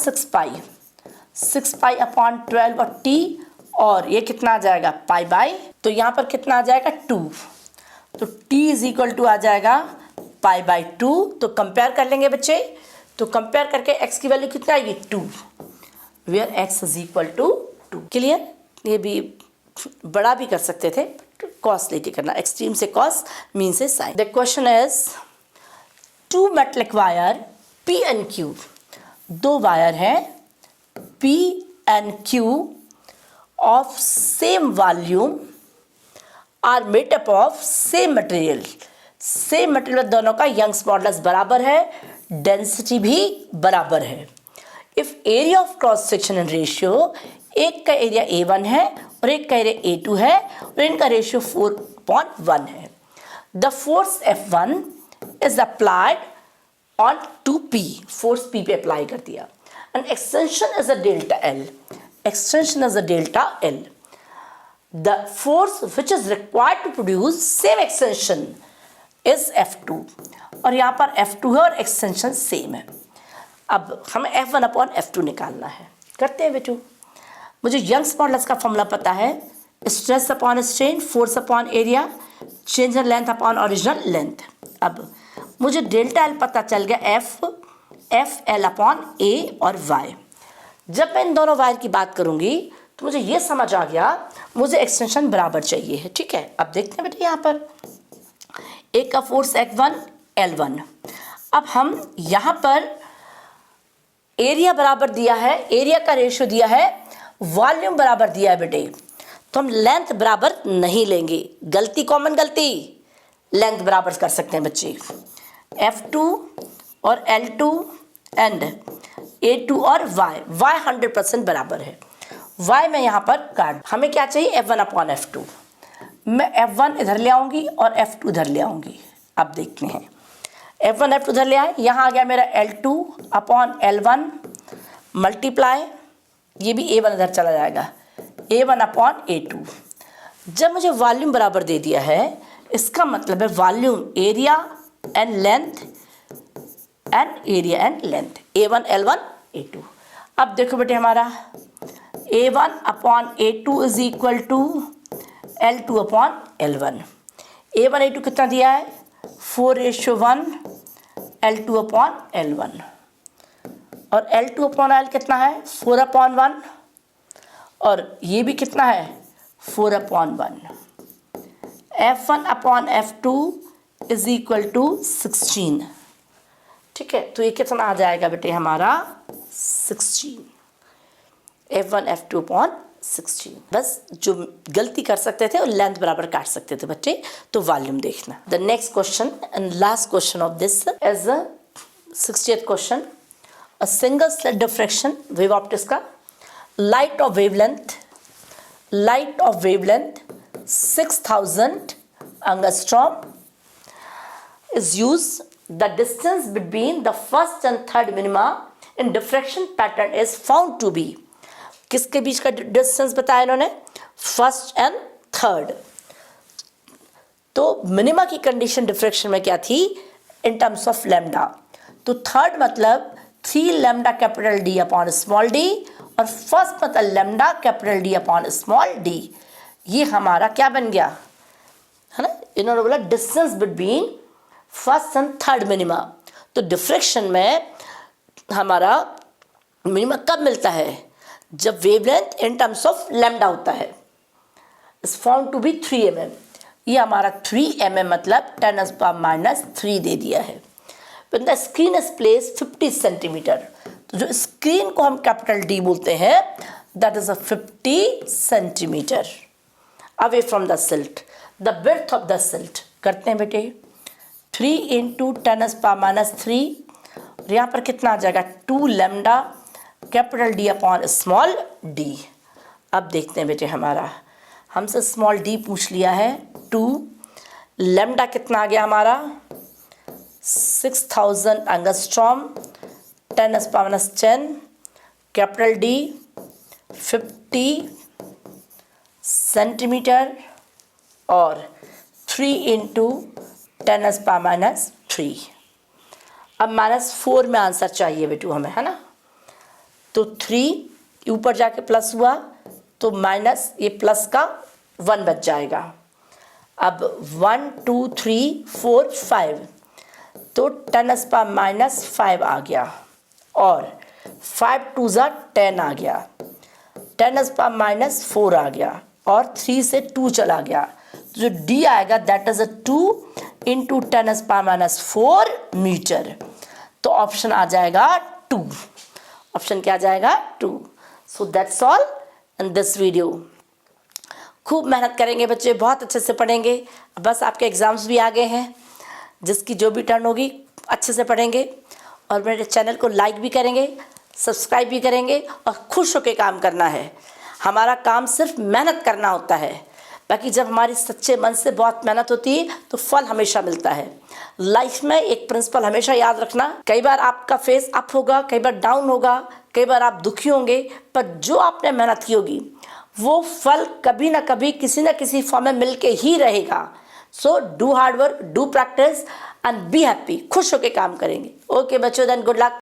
6π/12 और t, और ये कितना आ जाएगा π/, तो यहाँ पर कितना आ जाएगा 2, तो t इज इक्वल टू आ जाएगा π/2। तो कंपेयर कर लेंगे बच्चे, तो कंपेयर करके x की वैल्यू कितना आएगी 2, where x is equal to 2। Clear, ये भी बड़ा भी कर सकते थे, कॉस लेके करना, एक्सट्रीम से कॉस मीन से sine. The question is 2 metallic wire P and Q, 2 wire हैं P and Q of same volume are made up of same material। Same material दोनों का यंग्स मॉडुलस बराबर है, डेंसिटी भी बराबर है। If area of cross section and ratio, एक का एरिया A1 है और एक का एरिया A2 है और इनका रेशियो 4/1 है। The force F1 is applied on 2P, force P पे अप्लाई कर दिया, and extension is a delta L, extension as a delta L. The force which is required to produce same extension is F2, और यहाँ पर F2 है और extension same है। अब हमें F1/F2 निकालना है, करते हैं बेटू। मुझे यंग्स मॉडुलस का फॉर्मूला पता है, stress upon strain, force upon area, change in length upon original length. अब मुझे डेल्टा L पता चल गया, FL/A और Y। जब मैं इन दोनों वायर की बात करूंगी तो मुझे ये समझ आ गया, मुझे एक्सटेंशन बराबर चाहिए है। ठीक है, अब देखते हैं बेटे यहाँ पर एक का फोर्स F1 L1। अब हम यहाँ पर एरिया बराबर दिया है, एरिया का रेशियो दिया है, वॉल्यूम बराबर दिया है बेटे, तो हम लेंथ बराबर नहीं लेंगे। गलती, कॉमन गलती, लेंथ बराबर कर सकते हैं बच्चे। F2 और L2 एंड A2 और Y 100% बराबर है। Y में यहाँ पर काट, हमें क्या चाहिए F1 अपॉन F2। मैं F1 इधर ले आऊँगी और F2 इधर ले आऊँगी। अब देखते हैं F1 F2 इधर ले आए, यहाँ आ गया मेरा L2 अपॉन L1 मल्टीप्लाई, ये भी A1 इधर चला जाएगा, A1 अपॉन A2। जब मुझे वॉल्यूम बराबर दे दिया है, इसका मतलब है volume area and length and area and length, A1 L1 A2। अब देखो बेटे हमारा A1 upon A2 is equal to L2 upon L1। A1 A2 कितना दिया है 4:1 L2 अपॉन L1, और L2 अपॉन L कितना है 4/1, और ये भी कितना है 4/1। F1 upon F2 is equal to 16। ठीक है, तो ये कितना आ जाएगा बेटे हमारा 16। F1 F2 upon 16। बस जो गलती कर सकते थे और लेंथ बराबर काट सकते थे बच्चे, तो वॉल्यूम देखना। The next question and last question of this is 60th question. A single slit diffraction wave optics का light of wavelength 6000 angstrom is used. The distance between the first and third minima in diffraction pattern is found to be, किसके बीच का distance बताया इन्होंने, first and third. तो minima की condition diffraction में क्या थी इन टर्म्स ऑफ लैम्डा, तो थर्ड मतलब 3 lambda capital D upon small D, और फर्स्ट मतलब lambda capital D upon small D. ये हमारा क्या बन गया है ना, इन्होंने बोला distance between first and third minima. तो डिफ्रैक्शन में हमारा मिनिमा कब मिलता है, जब wavelength in terms of lambda होता है, is found to be 3 mm। ये हमारा 3 mm मतलब 10⁻³ दे दिया है। When the screen is placed 50 centimetre, तो जो स्क्रीन को हम कैपिटल डी बोलते हैं, that is 50 centimetre away from the silt. The width of the silt करते हैं बेटे 3 × 10⁻³ और यहाँ पर कितना आ जाएगा 2 lambda capital D upon small D. अब देखते हैं बेटे हमारा, हमसे स्मॉल डी पूछ लिया है 2, लैम्डा कितना आ गया हमारा 6000 एंगस्ट्रॉम 10⁻10, कैपिटल डी 50 सेंटीमीटर और 3 × 10⁻3। अब -4 में आंसर चाहिए बेटू हमें, है ना, तो 3 ऊपर जाके प्लस हुआ तो माइनस, ये प्लस का 1 बच जाएगा। अब 1 2 3 4 5, तो 10⁻5 आ गया, और 5 2 10 आ गया, 10⁻4 आ गया, और 3 से 2 चला गया, तो जो डी आएगा दैट इज 2 × 10⁻4 मीटर। तो ऑप्शन आ जाएगा 2। ऑप्शन क्या आ जाएगा 2। So that's all in this video. खूब मेहनत करेंगे बच्चे, बहुत अच्छे से पढ़ेंगे। बस आपके एग्ज़ाम्स भी आ गए हैं, जिसकी जो भी टर्न होगी अच्छे से पढ़ेंगे, और मेरे चैनल को लाइक भी करेंगे, सब्सक्राइब भी करेंगे, और खुश होकर काम करना है। हमारा काम सिर्फ मेहनत करना होता है, बाकी जब हमारी सच्चे मन से बहुत मेहनत होती है तो फल हमेशा मिलता है। लाइफ में एक प्रिंसिपल हमेशा याद रखना, कई बार आपका फेस अप होगा, कई बार डाउन होगा, कई बार आप दुखी होंगे, पर जो आपने मेहनत की होगी वो फल कभी ना कभी किसी न किसी फॉर्म में मिल के ही रहेगा। So do hard work, do practice and be happy. खुश होकर काम करेंगे। ओके बच्चों, देन गुड लक।